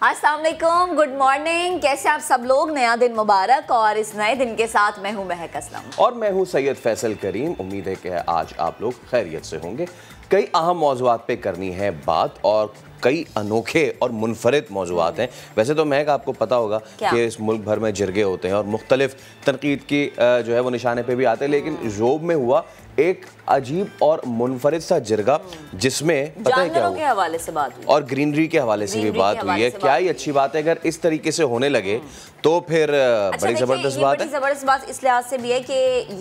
अस्सलाम वालेकुम, good morning. कैसे आप सब लोग? नया दिन मुबारक। और इस नए दिन के साथ मैं हूं महक असलम और मैं हूं सैयद फैसल करीम। उम्मीद है कि आज आप लोग खैरियत से होंगे। कई अहम मौज़ूआत पे करनी है बात और कई अनोखे और मुनफरिद मौज़ूआत हैं। वैसे तो महक आपको पता होगा कि इस मुल्क भर में जिरगे होते हैं और मुख्तलिफ तनकीद की जो है वो निशाने पे भी आते हैं, लेकिन जोब में हुआ एक अजीब और मुनफरिद सा जिरगा जिसमें पता है क्या के हवाले से बात हुई और ग्रीनरी के हवाले से भी बात हुई है। क्या ही अच्छी बात है, अगर इस तरीके से होने लगे तो फिर बड़ी ज़बरदस्त बात है। ज़बरदस्त बात इस लिहाज से भी है कि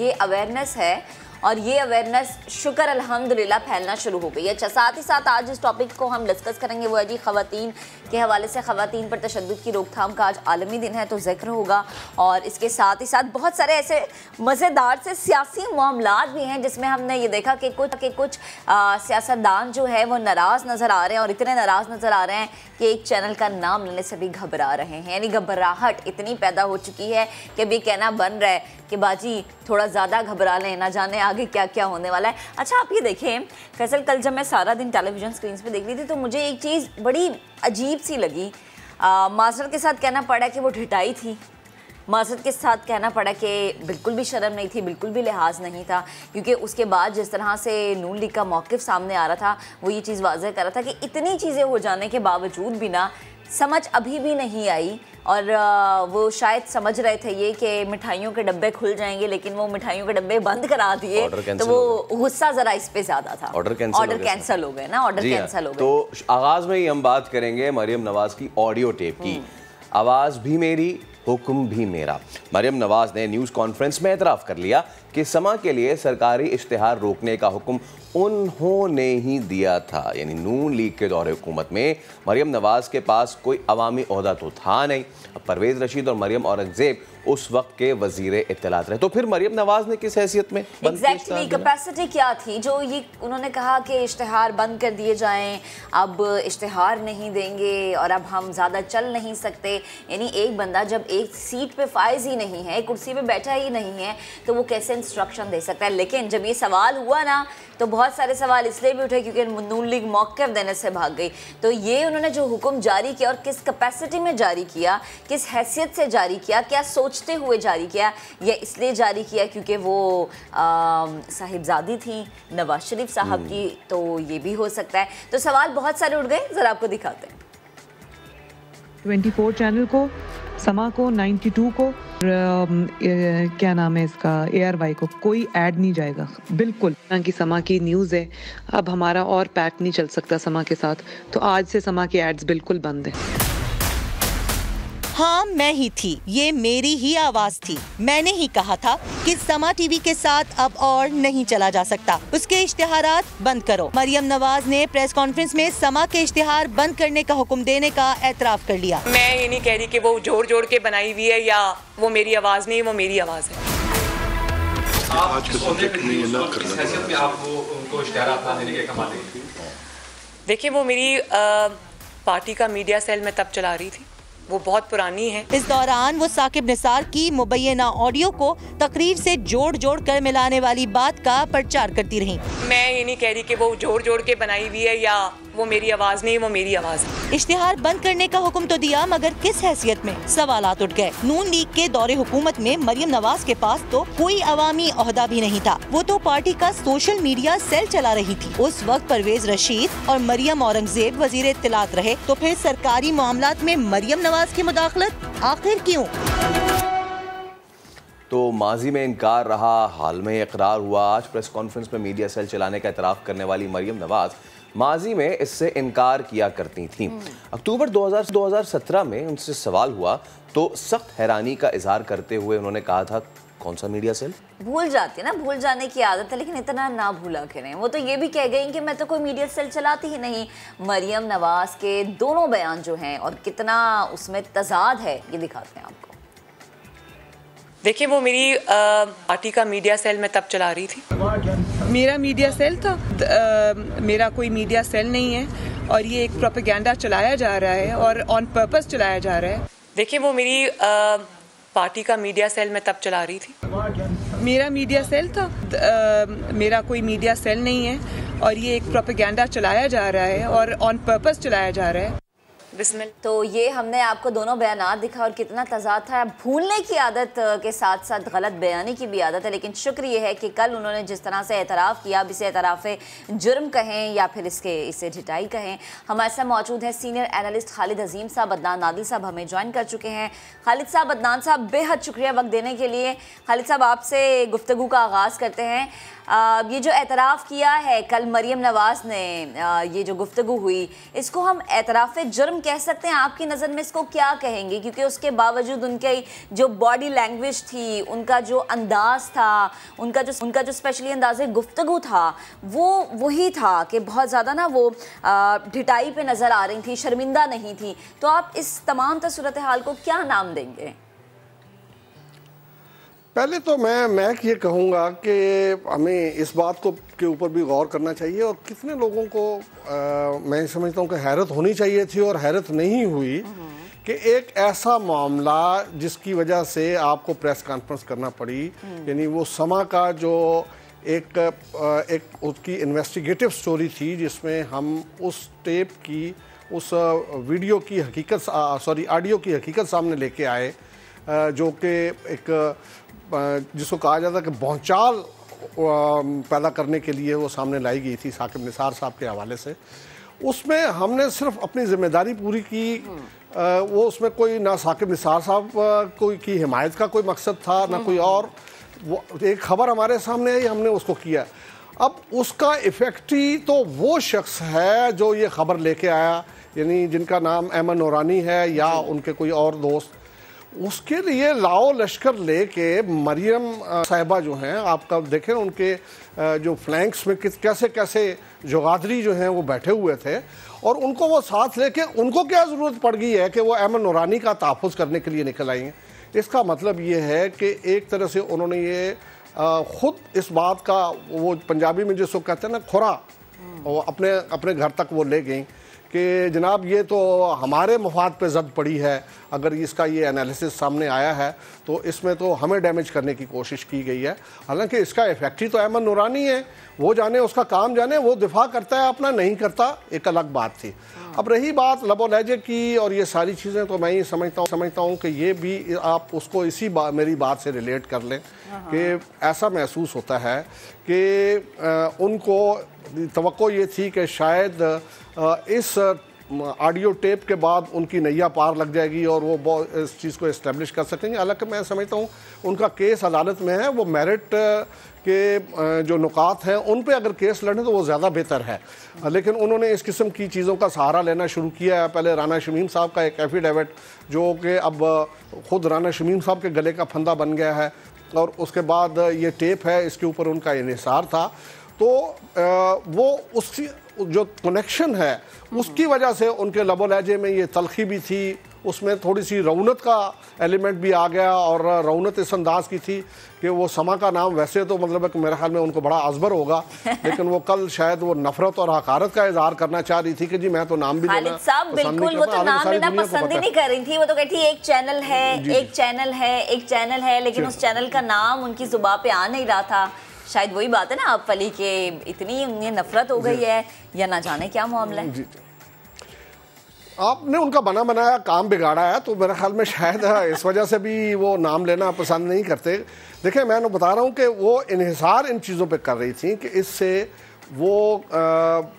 ये अवेयरनेस है और ये अवेयरनेस शुक्र अल्हम्दुलिल्लाह फैलना शुरू हो गई है। अच्छा, साथ ही साथ आज जिस टॉपिक को हम डिस्कस करेंगे वो है जी ख़वातीन के हवाले से। ख़वातीन पर तशद्दुद की रोकथाम का आज आलमी दिन है तो जिक्र होगा, और इसके साथ ही साथ बहुत सारे ऐसे मज़ेदार से सियासी मामलात भी हैं जिसमें हमने ये देखा कि कुछ सियासतदान जो है वो नाराज़ नज़र आ रहे हैं, और इतने नाराज़ नज़र आ रहे हैं कि एक चैनल का नाम लेने से भी घबरा रहे हैं। यानी घबराहट इतनी पैदा हो चुकी है कि अभी कहना बन रहा है कि बाजी थोड़ा ज़्यादा घबरा लें, ना जाने आगे क्या क्या होने वाला है। अच्छा, आप ये देखें फैसल, कल जब मैं सारा दिन टेलीविज़न स्क्रीन पे देख रही थी तो मुझे एक चीज़ बड़ी अजीब सी लगी। माजरत के साथ कहना पड़ा कि वो ढिठाई थी, माजरत के साथ कहना पड़ा कि बिल्कुल भी शर्म नहीं थी, बिल्कुल भी लिहाज नहीं था, क्योंकि उसके बाद जिस तरह से नून लीग का मौक़िफ़ सामने आ रहा था वो ये चीज़ वाज़ह कर रहा था कि इतनी चीज़ें हो जाने के बावजूद भी ना समझ अभी भी नहीं आई। और वो शायद समझ रहे थे ये कि मिठाइयों के डब्बे खुल जाएंगे, लेकिन वो मिठाइयों के डब्बे बंद करा दिए तो वो गुस्सा ज़रा इस पे ज़्यादा था। ऑर्डर कैंसिल हो गए ना, ऑर्डर कैंसिल हो गए। तो आगाज़ में ही हम बात करेंगे मरियम नवाज़ की ऑडियो टेप की। आवाज़ भी मेरी, हुक्म भी मेरा। मरियम नवाज़ ने न्यूज़ कॉन्फ्रेंस में एतराफ़ कर लिया कि समा के लिए सरकारी इश्तिहार रोकने का हुक्म उन्होंने ही दिया था। यानी नून लीग के दौरे हुकूमत में मरियम नवाज़ के पास कोई अवामी ओहदा तो था नहीं। परवेज़ रशीद और मरियम औरंगज़ेब उस वक्त के वज़ीर इत्तलात रहे, तो फिर मरियम नवाज़ ने किस हैसियत में एग्जैक्टली कैपेसिटी क्या थी जो ये उन्होंने कहा कि इश्तिहार बंद कर दिए जाएं, अब इश्तिहार नहीं देंगे और अब हम ज़्यादा चल नहीं सकते। यानी एक बंदा जब एक सीट पे फाइज ही नहीं है, कुर्सी पे बैठा ही नहीं है, तो वो कैसे इंस्ट्रक्शन दे सकता है। लेकिन जब ये सवाल हुआ ना तो बहुत सारे सवाल इसलिए भी उठे क्योंकि नून लीग मौक़िफ़ देने से भाग गई। तो ये उन्होंने जो हुक्म जारी किया और किस कैपेसिटी में जारी किया, किस हैसियत से जारी किया, क्या सोचते हुए जारी किया, या इसलिए जारी किया क्योंकि वो साहिबजादी थी नवाज शरीफ साहब की, तो ये भी हो सकता है। तो सवाल बहुत सारे उठ गए, ज़रा आपको दिखाते हैं। 24 चैनल को, समा को, 92 को, क्या नाम है इसका, ARY को कोई ऐड नहीं जाएगा बिल्कुल। कि समा की न्यूज़ है, अब हमारा और पैक नहीं चल सकता समा के साथ, तो आज से समा की एड्स बिल्कुल बंद है। हाँ, मैं ही थी, ये मेरी ही आवाज थी। मैंने ही कहा था कि समा टीवी के साथ अब और नहीं चला जा सकता, उसके इश्तिहारात बंद करो। मरियम नवाज ने प्रेस कॉन्फ्रेंस में समा के इश्तिहार बंद करने का हुक्म देने का एतराफ़ कर लिया। मैं ये नहीं कह रही कि वो जोड़ जोड़ के बनाई हुई है या वो मेरी आवाज नहीं, वो मेरी आवाज है। देखिए, वो मेरी पार्टी का मीडिया सेल में तब चला रही थी, वो बहुत पुरानी है। इस दौरान वो साकिब निसार की मुबैना ऑडियो को तकरीर से जोड़ जोड़ कर मिलाने वाली बात का प्रचार करती रही। मैं ये नहीं कह रही कि वो जोड़ जोड़ के बनाई हुई है या वो मेरी आवाज नहीं, वो मेरी आवाज है। इश्तिहार बंद करने का हुक्म तो दिया, मगर किस हैसियत में, सवालात उठ गए। नून लीग के दौरे हुकूमत में मरियम नवाज के पास तो कोई अवामी ओहदा भी नहीं था, वो तो पार्टी का सोशल मीडिया सेल चला रही थी। उस वक्त परवेज रशीद और मरियम औरंगजेब वजीर इत्तलात रहे, तो फिर सरकारी मामलात में मरियम नवाज की मुदाखलत आखिर क्यों? तो माजी में इनकार रहा, हाल में इकरार हुआ। आज प्रेस कॉन्फ्रेंस में मीडिया सेल चलाने का एतराफ़ करने वाली मरियम नवाज माजी में इससे इनकार किया करती थी। अक्टूबर 2017 में उनसे सवाल हुआ तो सख्त हैरानी का इजहार करते हुए उन्होंने कहा था, कौन सा मीडिया सेल? भूल जाती है ना, भूल जाने की आदत है, लेकिन इतना ना भूला करें। वो तो ये भी कह गई कि मैं तो कोई मीडिया सेल चलाती ही नहीं। मरियम नवाज के दोनों बयान जो हैं और कितना उसमें तजाद है, ये दिखाते हैं आपको। देखिए, वो मेरी पार्टी का मीडिया सेल में तब चला रही थी। मेरा मीडिया सेल था, मेरा कोई मीडिया सेल नहीं है, और ये एक प्रोपेगेंडा चलाया जा रहा है और ऑन पर्पस चलाया जा रहा है। देखिए, वो मेरी पार्टी का मीडिया सेल में तब चला रही थी। मेरा मीडिया सेल था, मेरा कोई मीडिया सेल नहीं है, और ये एक प्रोपेगेंडा चलाया जा रहा है और ऑन पर्पस चलाया जा रहा है। बिस्मिल। तो ये हमने आपको दोनों बयानात दिखा और कितना तजाद था। भूलने की आदत के साथ साथ गलत बयानी की भी आदत है, लेकिन शुक्र ये है कि कल उन्होंने जिस तरह से एतराफ़ किया, अब इसे एतराफ़ जुर्म कहें या फिर इसे ढिटाई कहें। हमारे साथ मौजूद हैं सीनियर एनालिस्ट खालिद अजीम साहब, अदनान नादिल साहब हमें ज्वाइन कर चुके हैं। खालिद साहब, अदनान साहब, बेहद शुक्रिया वक्त देने के लिए। खालिद साहब, आपसे गुफ्तगू का आगाज़ करते हैं। ये जो एतराफ़ किया है कल मरियम नवाज़ ने, ये जो गुफ्तगू हुई, इसको हम एतराफ़ जुर्म कह सकते हैं? आपकी नज़र में इसको क्या कहेंगे? क्योंकि उसके बावजूद उनके जो बॉडी लैंग्वेज थी, उनका जो अंदाज़ था, उनका जो स्पेशली अंदाज़ गुफ्तगू था, वो वही था कि बहुत ज़्यादा ना वो ढिटाई पे नज़र आ रही थी, शर्मिंदा नहीं थी। तो आप इस तमाम सूरत हाल को क्या नाम देंगे? पहले तो मैं ये कहूँगा कि हमें इस बात को के ऊपर भी गौर करना चाहिए और कितने लोगों को मैं समझता हूँ कि हैरत होनी चाहिए थी और हैरत नहीं हुई कि एक ऐसा मामला जिसकी वजह से आपको प्रेस कॉन्फ्रेंस करना पड़ी, यानी वो समा का जो एक उसकी इन्वेस्टिगेटिव स्टोरी थी जिसमें हम उस टेप की, उस वीडियो की हकीकत, ऑडियो की हकीकत सामने लेके आए, जो कि एक जिसको कहा जाता है कि भौचाल पैदा करने के लिए वो सामने लाई गई थी साकिब निसार साहब के हवाले से। उसमें हमने सिर्फ अपनी जिम्मेदारी पूरी की, वो उसमें कोई ना साकिब निसार साहब कोई की हिमायत का कोई मकसद था ना कोई और। वो एक खबर हमारे सामने आई, हमने उसको किया। अब उसका इफेक्टी तो वो शख्स है जो ये खबर लेके आया, यानी जिनका नाम अहमद नूरानी है या उनके कोई और दोस्त, उसके लिए लाओ लश्कर लेके मरियम साहिबा जो हैं, आपका देखें उनके जो फ्लैंक्स में कैसे कैसे जुगादरी जो हैं वो बैठे हुए थे, और उनको वो साथ लेके उनको क्या ज़रूरत पड़ गई है कि वो अहमद नूरानी का तहफ़्फ़ुज़ करने के लिए निकल आई हैं। इसका मतलब ये है कि एक तरह से उन्होंने ये ख़ुद इस बात का, वो पंजाबी में जिसको कहते हैं ना खुरा, वो अपने घर तक वो ले गई कि जनाब ये तो हमारे मफाद पे ज़द पड़ी है, अगर इसका ये एनालिसिस सामने आया है तो इसमें तो हमें डैमेज करने की कोशिश की गई है। हालांकि इसका इफेक्ट ही तो अहमद नूरानी है, वो जाने उसका काम जाने, वो दिफा करता है अपना, नहीं करता एक अलग बात थी। अब रही बात लबो लहजे की और ये सारी चीज़ें, तो मैं ये समझता हूँ कि ये भी आप उसको मेरी बात से रिलेट कर लें कि ऐसा महसूस होता है कि उनको तवक्को ये थी कि शायद इस ऑडियो टेप के बाद उनकी नैया पार लग जाएगी और वो इस चीज़ को इस्टेब्लिश कर सकेंगे। हालांकि मैं समझता हूँ उनका केस अदालत में है, वो मेरिट के जो नुकात हैं उन पे अगर केस लड़े तो वो ज़्यादा बेहतर है। लेकिन उन्होंने इस किस्म की चीज़ों का सहारा लेना शुरू किया है। पहले राना शमीम साहब का एक एफिडेविट जो कि अब ख़ुद राना शमीम साहब के गले का फंदा बन गया है, और उसके बाद ये टेप है, इसके ऊपर उनका इन्हिसार था। तो वो उसकी जो कनेक्शन है उसकी वजह से उनके लबो लहजे में ये तलखी भी थी, उसमें थोड़ी सी रौनत का एलिमेंट भी आ गया, और रौनत इस अंदाज की थी कि वो समा का नाम वैसे तो मतलब है कि मेरे ख्याल में उनको बड़ा अजबर होगा, लेकिन वो कल शायद वो नफरत और हकारत का इजहार करना चाह रही थी कि जी मैं तो नाम भी खालिद साहब बिल्कुल वो तो नाम लेना पसंद ही नहीं कर रही थी। वो तो कहती एक चैनल है, लेकिन उस चैनल का नाम उनकी जुबान पे आ नहीं रहा था। शायद वही बात है ना आप फली के इतनी उन्हें नफरत हो गई है या ना जाने क्या मामला है। आपने उनका बना बनाया काम बिगाड़ा है, तो मेरे ख्याल में शायद इस वजह से भी वो नाम लेना पसंद नहीं करते। देखिए मैं बता रहा हूँ कि वो इन्हिसार इन चीज़ों पे कर रही थी कि इससे वो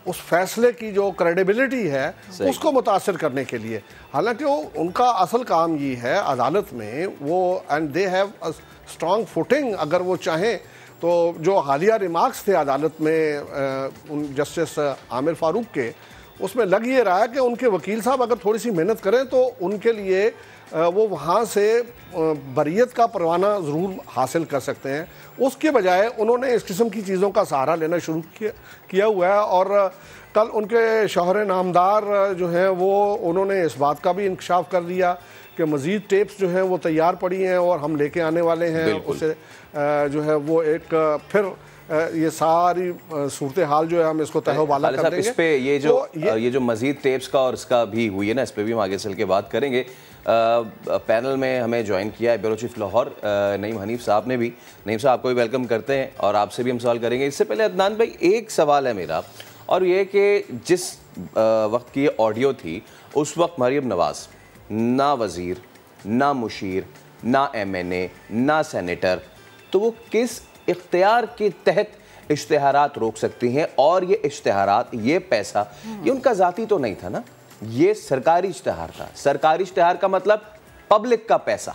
उस फैसले की जो क्रेडिबिलिटी है उसको मुतासर करने के लिए। हालांकि वो उनका असल काम ये है अदालत में वो, and they have a strong footing, अगर वो चाहें तो जो हालिया रिमार्क्स थे अदालत में जस्टिस आमिर फारूक के, उसमें लग ये रहा है कि उनके वकील साहब अगर थोड़ी सी मेहनत करें तो उनके लिए वो वहाँ से बरियत का परवाना ज़रूर हासिल कर सकते हैं। उसके बजाय उन्होंने इस किस्म की चीज़ों का सहारा लेना शुरू किया हुआ है। और कल उनके शौहर नामदार जो हैं वो उन्होंने इस बात का भी इंकशाफ कर दिया कि मज़ीद टेप्स जो हैं वो तैयार पड़ी हैं और हम लेके आने वाले हैं। उसे जो है वो एक फिर ये सारी सूरत हाल जो है हम इसको तहवाला कर देंगे। इस पे ये जो मजीद टेप्स का और इसका भी हुई है ना, इस पे भी हम आगे चल के बात करेंगे। पैनल में हमें ज्वाइन किया है ब्यूरो चीफ लाहौर नईम हनीफ साहब ने भी। नईम साहब आपको भी वेलकम करते हैं और आपसे भी हम सवाल करेंगे। इससे पहले अदनान भाई एक सवाल है मेरा, और ये कि जिस वक्त की ऑडियो थी, उस वक्त मरियम नवाज ना वज़ीर, ना मुशीर, ना MNA, ना सेनेटर, तो वो किस इख्तियार के तहत इश्तिहारात रोक सकती हैं? और ये इश्तिहारात, ये पैसा, ये उनका ज़ाती तो नहीं था ना, ये सरकारी इश्तिहार था। सरकारी इश्तिहार का मतलब पब्लिक का पैसा।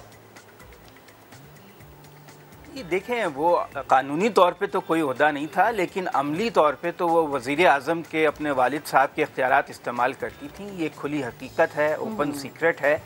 ये देखें, वो कानूनी तौर पे तो कोई ओहदा नहीं था, लेकिन अमली तौर पे तो वो वज़ीर आज़म के अपने वालिद साहब के इख्तियारात इस्तेमाल करती थी। ये खुली हकीकत है, ओपन सीक्रेट है,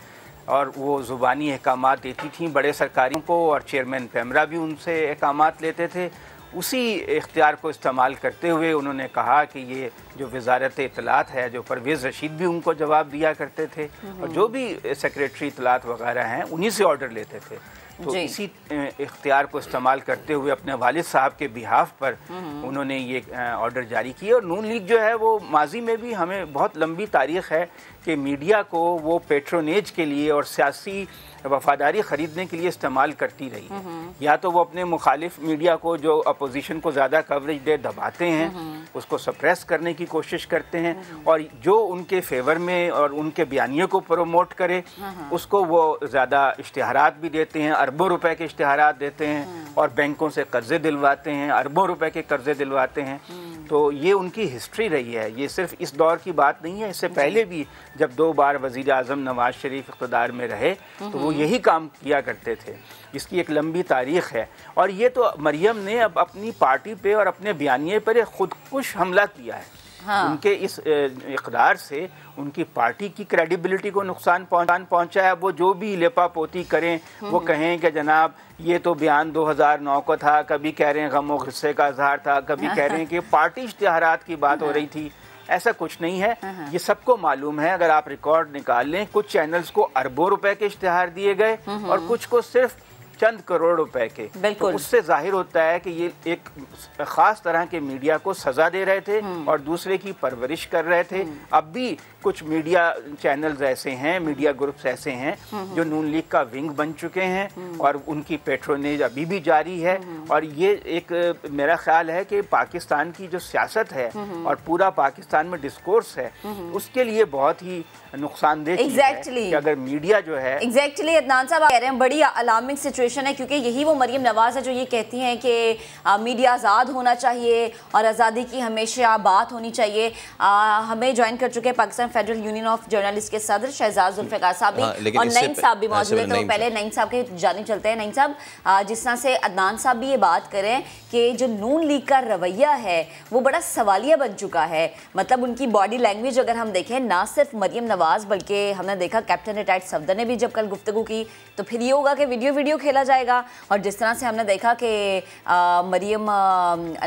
और वो ज़ुबानी अहकामात देती थी बड़े सरकारियों को, और चेयरमैन पैमरा भी उनसे अहकामात लेते थे। उसी इख्तियार को इस्तेमाल करते हुए उन्होंने कहा कि ये जो वजारत इत्तलात है, जो परवेज़ रशीद भी उनको जवाब दिया करते थे, और जो भी सेक्रेटरी इत्तलात वगैरह हैं उन्हीं से ऑर्डर लेते थे। तो इसी इख्तियार को इस्तेमाल करते हुए अपने वालिद साहब के बिहाफ पर उन्होंने ये ऑर्डर जारी किए। और नून लीग जो है वो माजी में भी, हमें बहुत लंबी तारीख़ है कि मीडिया को वो पेट्रोनेज के लिए और सियासी वफादारी ख़रीदने के लिए इस्तेमाल करती रही है। या तो वो अपने मुखालिफ मीडिया को, जो अपोजिशन को ज़्यादा कवरेज दे, दबाते हैं, उसको सप्रेस करने की कोशिश करते हैं, और जो उनके फेवर में और उनके बयानियों को प्रमोट करे उसको वो ज़्यादा इश्तिहारात भी देते हैं, अरबों रुपए के इश्तिहारात देते हैं, और बैंकों से कर्ज़े दिलवाते हैं, अरबों रुपए के कर्ज़े दिलवाते हैं। तो ये उनकी हिस्ट्री रही है, ये सिर्फ इस दौर की बात नहीं है। इससे पहले भी जब 2 बार वज़ीर आज़म नवाज शरीफ इक़्तिदार में रहे तो वो यही काम किया करते थे। इसकी एक लंबी तारीख़ है। और ये तो मरियम ने अब अपनी पार्टी पे और अपने बयानिए पर एक खुदकुश हमला किया है। उनके इस इक़्तिदार से उनकी पार्टी की क्रेडिबिलिटी को नुकसान पहुंचा है। वो जो भी लेपा पोती करें, वो कहें कि जनाब ये तो बयान 2009 को था, कभी कह रहे हैं गम और गुस्से का इज़हार था, कभी कह रहे हैं कि पार्टी इश्तिहारात की बात हो रही थी। ऐसा कुछ नहीं है, ये सबको मालूम है। अगर आप रिकॉर्ड निकाल लें, कुछ चैनल्स को अरबों रुपए के इश्तिहार दिए गए और कुछ को सिर्फ चंद करोड़ रुपए के। तो उससे जाहिर होता है कि ये एक ख़ास तरह के मीडिया को सज़ा दे रहे थे और दूसरे की परवरिश कर रहे थे। अब भी कुछ मीडिया चैनल्स ऐसे हैं, मीडिया ग्रुप्स ऐसे हैं जो नून लीग का विंग बन चुके हैं और उनकी पेट्रोनेज अभी भी जारी है। और ये एक मेरा ख्याल है कि पाकिस्तान की जो सियासत है और पूरा पाकिस्तान में डिस्कोर्स है, उसके लिए बहुत ही नुकसानदेह है कि अगर मीडिया जो है अदनान साहब कह रहे हैं बड़ी अलार्मिंग सिचुएशन है, क्योंकि यही वो मरियम नवाज है जो ये कहती हैं कि मीडिया आज़ाद होना चाहिए और आज़ादी की हमेशा बात होनी चाहिए। हमें ज्वाइन कर चुके हैं Pakistan federal union of journalist के सदर शहजाद जुल्फ़िकार साहब भी और नईम साहब भी मौजूद है। तो पहले नईम साहब के जानिब चलते हैं। नईम साहब, जिस तरह से अदनान साहब भी ये बात करें कि जो नून लीग का रवैया है वो बड़ा सवालिया बन चुका है। मतलब उनकी बॉडी लैंग्वेज अगर हम देखें, ना सिर्फ मरियम नवाज बल्कि हमने देखा कैप्टन रिटायर्ड सफदर ने भी जब कल गुफ्तगू की तो फिर ये होगा कि वीडियो खेला जाएगा। और जिस तरह से हमने देखा कि मरियम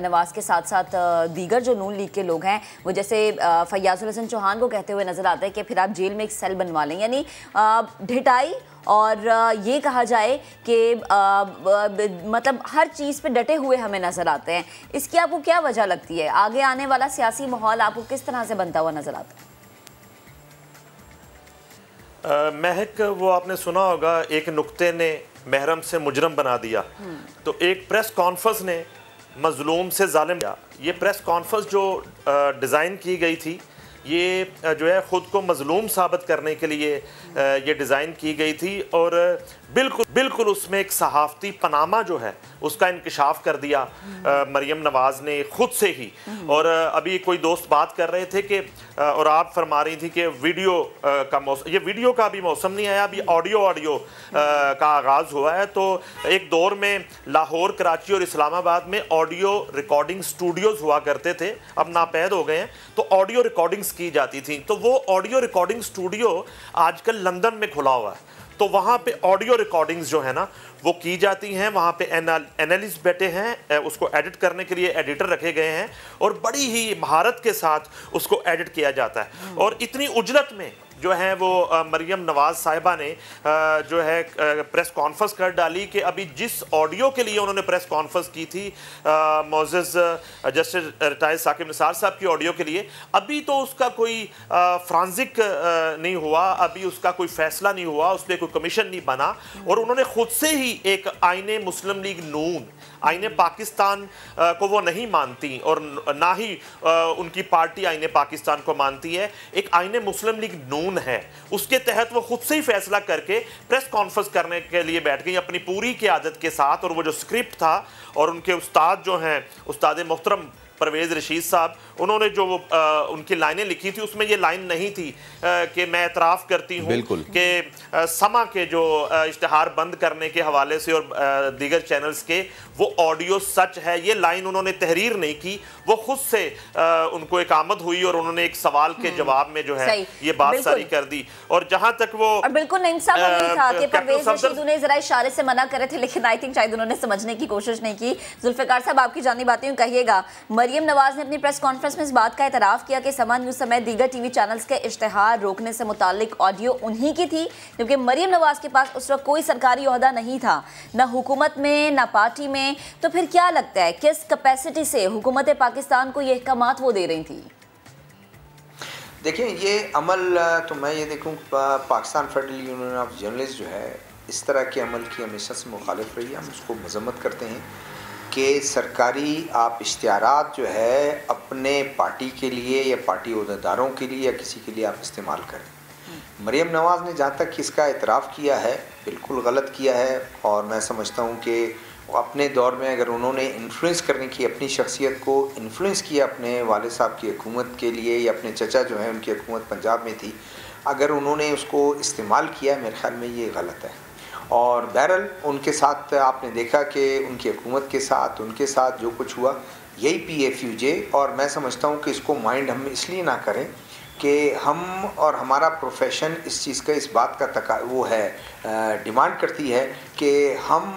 नवाज के साथ साथ दीगर जो नून लीग के लोग हैं वो जैसे फैयाजुल हसन चौहान को कहते हुए नजर आता है कि फिर आप जेल में एक सेल बनवा लें, यानी ढिठाई और ये कहा जाए कि मतलब हर चीज़ पे डटे हुए हमें नज़र आते हैं। इसकी आपको क्या वजह लगती है? आगे आने वाला सियासी माहौल आपको किस तरह से बनता हुआ नजर आता है? महक, वो आपने सुना होगा, एक नुक्ते ने महरम से मुजरम बना दिया। तो एक प्रेस कॉन्फ्रेंस ने मजलूम से जालिम किया। ये प्रेस कॉन्फ्रेंस जो डिज़ाइन की गई थी, ये जो है ख़ुद को मजलूम साबित करने के लिए ये डिज़ाइन की गई थी। और बिल्कुल उसमें एक सहाफ़ती पनामा जो है उसका इंकशाफ कर दिया मरियम नवाज़ ने ख़ुद से ही। और अभी कोई दोस्त बात कर रहे थे कि और आप फरमा रही थी कि वीडियो का मौसम, ये वीडियो का भी मौसम नहीं आया, अभी ऑडियो का आगाज़ हुआ है। तो एक दौर में लाहौर, कराची और इस्लामाबाद में ऑडियो रिकॉर्डिंग स्टूडियोज़ हुआ करते थे, अब नापैद हो गए हैं। तो ऑडियो रिकॉर्डिंग्स की जाती थी। तो वो ऑडियो रिकॉर्डिंग स्टूडियो आजकल लंदन में खुला हुआ है। तो वहाँ पे ऑडियो रिकॉर्डिंग्स जो है ना वो की जाती हैं। वहाँ पे एनालिस्ट बैठे हैं, उसको एडिट करने के लिए एडिटर रखे गए हैं और बड़ी ही महारत के साथ उसको एडिट किया जाता है। और इतनी उजलत में जो हैं वो मरियम नवाज साहिबा ने जो है प्रेस कॉन्फ्रेंस कर डाली कि अभी जिस ऑडियो के लिए उन्होंने प्रेस कॉन्फ्रेंस की थी मोअज़्ज़ज़ जस्टिस रिटायर्ड साकिब निसार साहब की ऑडियो के लिए, अभी तो उसका कोई फ्रांजिक नहीं हुआ, अभी उसका कोई फैसला नहीं हुआ, उस पर कोई कमीशन नहीं बना और उन्होंने खुद से ही एक आईने मुस्लिम लीग नून, आईने पाकिस्तान को वो नहीं मानती और ना ही उनकी पार्टी आईने पाकिस्तान को मानती है, एक आईने मुस्लिम लीग नून है, उसके तहत वो खुद से ही फैसला करके प्रेस कॉन्फ्रेंस करने के लिए बैठ गई अपनी पूरी क़ियादत के साथ। और वो जो स्क्रिप्ट था और उनके उस्ताद जो हैं उस्ताद मोहतरम परवेज़ रशीद साहब, उन्होंने जो उनकी लाइनें लिखी थी उसमें ये लाइन नहीं थी कि मैं एतराफ़ करती हूँ कि समा के जो इश्तिहार बंद करने के हवाले से और दीगर चैनल्स के वो ऑडियो सच है, ये लाइन उन्होंने तहरीर नहीं की, वो खुद से उनको एक आमद हुई और उन्होंने एक सवाल के जवाब में जो है ये बात सारी कर दी। और जहाँ तक वो बिल्कुल नहीं था कि परवेज़ रशीद उन्हें जरा इशारे से मना करे थे, लेकिन आई थिंक शायद उन्होंने समझने की कोशिश नहीं की। जुल्फ़िकार साहब, आपकी जानी बातें कहिएगा। मरियम नवाज ने अपनी प्रेस कॉन्फ्रेंस में इस बात का एतराफ़ किया कि समा न्यूज़ समेत दीगर टीवी चैनल्स के इश्तिहार रोकने से मुताल्लिक ऑडियो उन्हीं की थी, जबकि मरियम नवाज के पास उस वक्त कोई सरकारी ओहदा नहीं था, ना हुकूमत में ना पार्टी में। तो फिर क्या लगता है किस कैपेसिटी से हुकूमत पाकिस्तान को ये अहकामात वो दे रही थी? देखिए, ये अमल तो मैं ये देखूं, Pakistan federal union of journalist जो है इस तरह के अमल की हमेशा से मुखालिफ रही है। हम उसको मजम्मत करते हैं कि सरकारी आप इश्तिहारात जो है अपने पार्टी के लिए या पार्टी ओहदेदारों के लिए या किसी के लिए आप इस्तेमाल करें। मरियम नवाज़ ने जहाँ तक इसका एतराफ़ किया है बिल्कुल गलत किया है, और मैं समझता हूँ कि अपने दौर में अगर उन्होंने इन्फ्लुएंस करने की अपनी शख्सियत को इन्फ्लुएंस किया अपने वाले साहब की हुकूमत के लिए या अपने चचा जो है उनकी हुकूमत पंजाब में थी, अगर उन्होंने उसको इस्तेमाल किया मेरे ख्याल में ये गलत है। और बहरहाल उनके साथ आपने देखा कि उनकी हुकूमत के साथ उनके साथ जो कुछ हुआ यही PFUJ, और मैं समझता हूँ कि इसको माइंड हम इसलिए ना करें कि हम और हमारा प्रोफेशन इस चीज़ का इस बात का वो है डिमांड करती है कि हम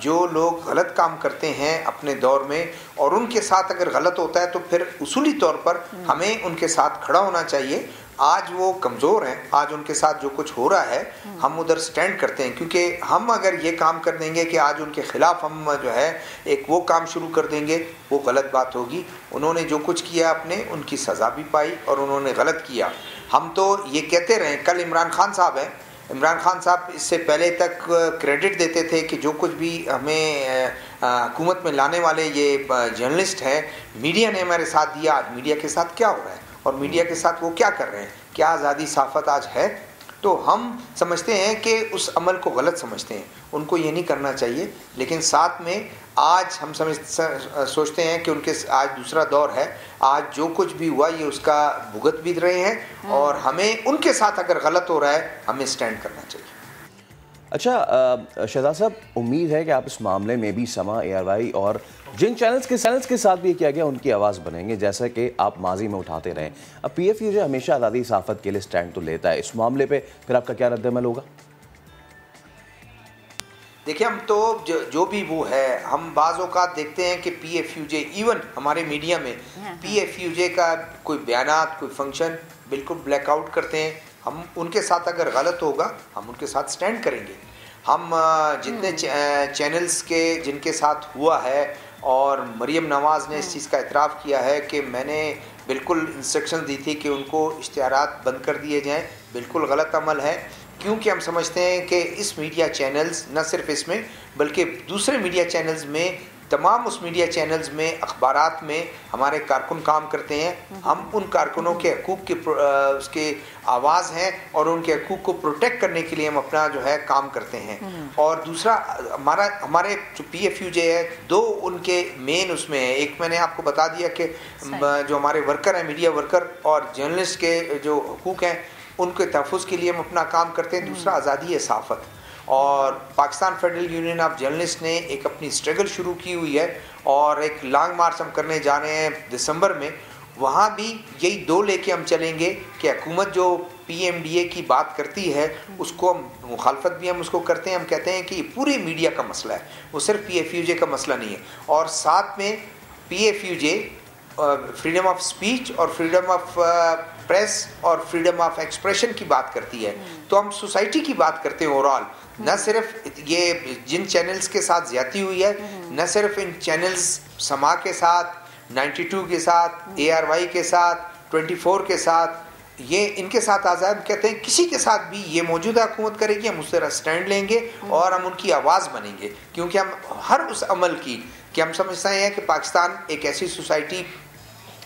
जो लोग गलत काम करते हैं अपने दौर में और उनके साथ अगर गलत होता है तो फिर उसूली तौर पर हमें उनके साथ खड़ा होना चाहिए। आज वो कमज़ोर हैं, आज उनके साथ जो कुछ हो रहा है हम उधर स्टैंड करते हैं, क्योंकि हम अगर ये काम कर देंगे कि आज उनके ख़िलाफ़ हम जो है एक वो काम शुरू कर देंगे, वो गलत बात होगी। उन्होंने जो कुछ किया अपने उनकी सज़ा भी पाई और उन्होंने गलत किया। हम तो ये कहते रहे, कल इमरान खान साहब हैं, इमरान खान साहब इससे पहले तक क्रेडिट देते थे कि जो कुछ भी हमें हुकूमत में लाने वाले ये जर्नलिस्ट हैं, मीडिया ने हमारे साथ दिया। आज मीडिया के साथ क्या हो रहा है और मीडिया के साथ वो क्या कर रहे हैं, क्या आज़ादी सहाफ़त आज है? तो हम समझते हैं कि उस अमल को गलत समझते हैं, उनको ये नहीं करना चाहिए। लेकिन साथ में आज हम सोचते हैं कि उनके आज दूसरा दौर है, आज जो कुछ भी हुआ ये उसका भुगत भी रहे हैं और हमें उनके साथ अगर गलत हो रहा है हमें स्टैंड करना चाहिए। अच्छा शहजाद साहब, उम्मीद है कि आप इस मामले में भी समा, ARY और जिन चैनल्स के साथ भी किया गया उनकी आवाज़ बनेंगे, जैसा कि आप माजी में उठाते रहें। अब PFUJ हमेशा आज़ादी सहाफ़त के लिए स्टैंड तो लेता है, इस मामले पे फिर आपका क्या रद्द-ए-अमल होगा? देखिए, हम तो जो भी वो है, हम बाज़ औक़ात देखते हैं कि PFUJ, इवन हमारे मीडिया में PFUJ का कोई बयानात, कोई फंक्शन बिल्कुल ब्लैकआउट करते हैं। हम उनके साथ अगर गलत होगा हम उनके साथ स्टैंड करेंगे। हम जितने चैनल्स के जिनके साथ हुआ है, और मरियम नवाज़ ने इस चीज़ का एतराफ़ किया है कि मैंने बिल्कुल इंस्ट्रक्शन दी थी कि उनको इश्तिहारात बंद कर दिए जाएं, बिल्कुल गलत अमल है। क्योंकि हम समझते हैं कि इस मीडिया चैनल्स, न सिर्फ इसमें बल्कि दूसरे मीडिया चैनल्स में, तमाम उस मीडिया चैनल्स में, अखबारात में हमारे कारकुन काम करते हैं। हम उन कारकुनों के हकूक़ की उसके आवाज़ हैं और उनके हकूक़ को प्रोटेक्ट करने के लिए हम अपना जो है काम करते हैं। और दूसरा हमारे जो PFUJ है, दो उनके मेन उसमें है। एक मैंने आपको बता दिया कि जो हमारे वर्कर हैं, मीडिया वर्कर और जर्नलिस्ट के जो हकूक़ हैं उनके तहफ़्फ़ुज़ के लिए हम अपना काम करते हैं। दूसरा आज़ादी है सहाफ़त, और Pakistan federal union of journalist ने एक अपनी स्ट्रगल शुरू की हुई है और एक लॉन्ग मार्च हम करने जा रहे हैं दिसंबर में। वहाँ भी यही दो लेके हम चलेंगे कि हुकूमत जो PMDA की बात करती है उसको मुखालफत भी हम उसको करते हैं। हम कहते हैं कि ये पूरी मीडिया का मसला है, वो सिर्फ PFUJ का मसला नहीं है। और साथ में PFUJ फ्रीडम ऑफ स्पीच और फ्रीडम ऑफ प्रेस और फ्रीडम ऑफ एक्सप्रेशन की बात करती है, तो हम सोसाइटी की बात करते हैं ओवरऑल। न सिर्फ ये जिन चैनल्स के साथ ज्यादती हुई है, न सिर्फ इन चैनल्स समा के साथ, 92 के साथ, ARY के साथ, 24 के साथ, ये इनके साथ आज़ाद कहते हैं किसी के साथ भी ये मौजूदा हुकूमत करेगी, हम उससे स्टैंड लेंगे और हम उनकी आवाज़ बनेंगे, क्योंकि हम हर उस अमल की कि हम समझते हैं कि पाकिस्तान एक ऐसी सोसाइटी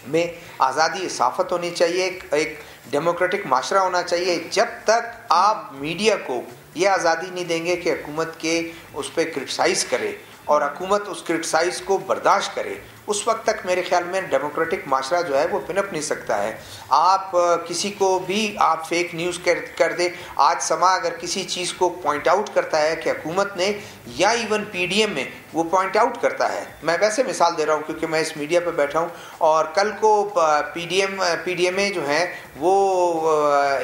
में आज़ादी साफ़त होनी चाहिए, एक डेमोक्रेटिक माशरा होना चाहिए। जब तक आप मीडिया को ये आज़ादी नहीं देंगे कि हुकूमत के उस पर क्रिटिसाइज़ करे और हुकूमत उस क्रिटिसाइज को बर्दाश्त करे, उस वक्त तक मेरे ख्याल में डेमोक्रेटिक माशरा जो है वो पिनप नहीं सकता है। आप किसी को भी आप फेक न्यूज़ कर दे। आज समा अगर किसी चीज़ को पॉइंट आउट करता है कि हुकूमत ने, या इवन PDM में वो पॉइंट आउट करता है, मैं वैसे मिसाल दे रहा हूँ क्योंकि मैं इस मीडिया पे बैठा हूँ, और कल को PDMA जो है वो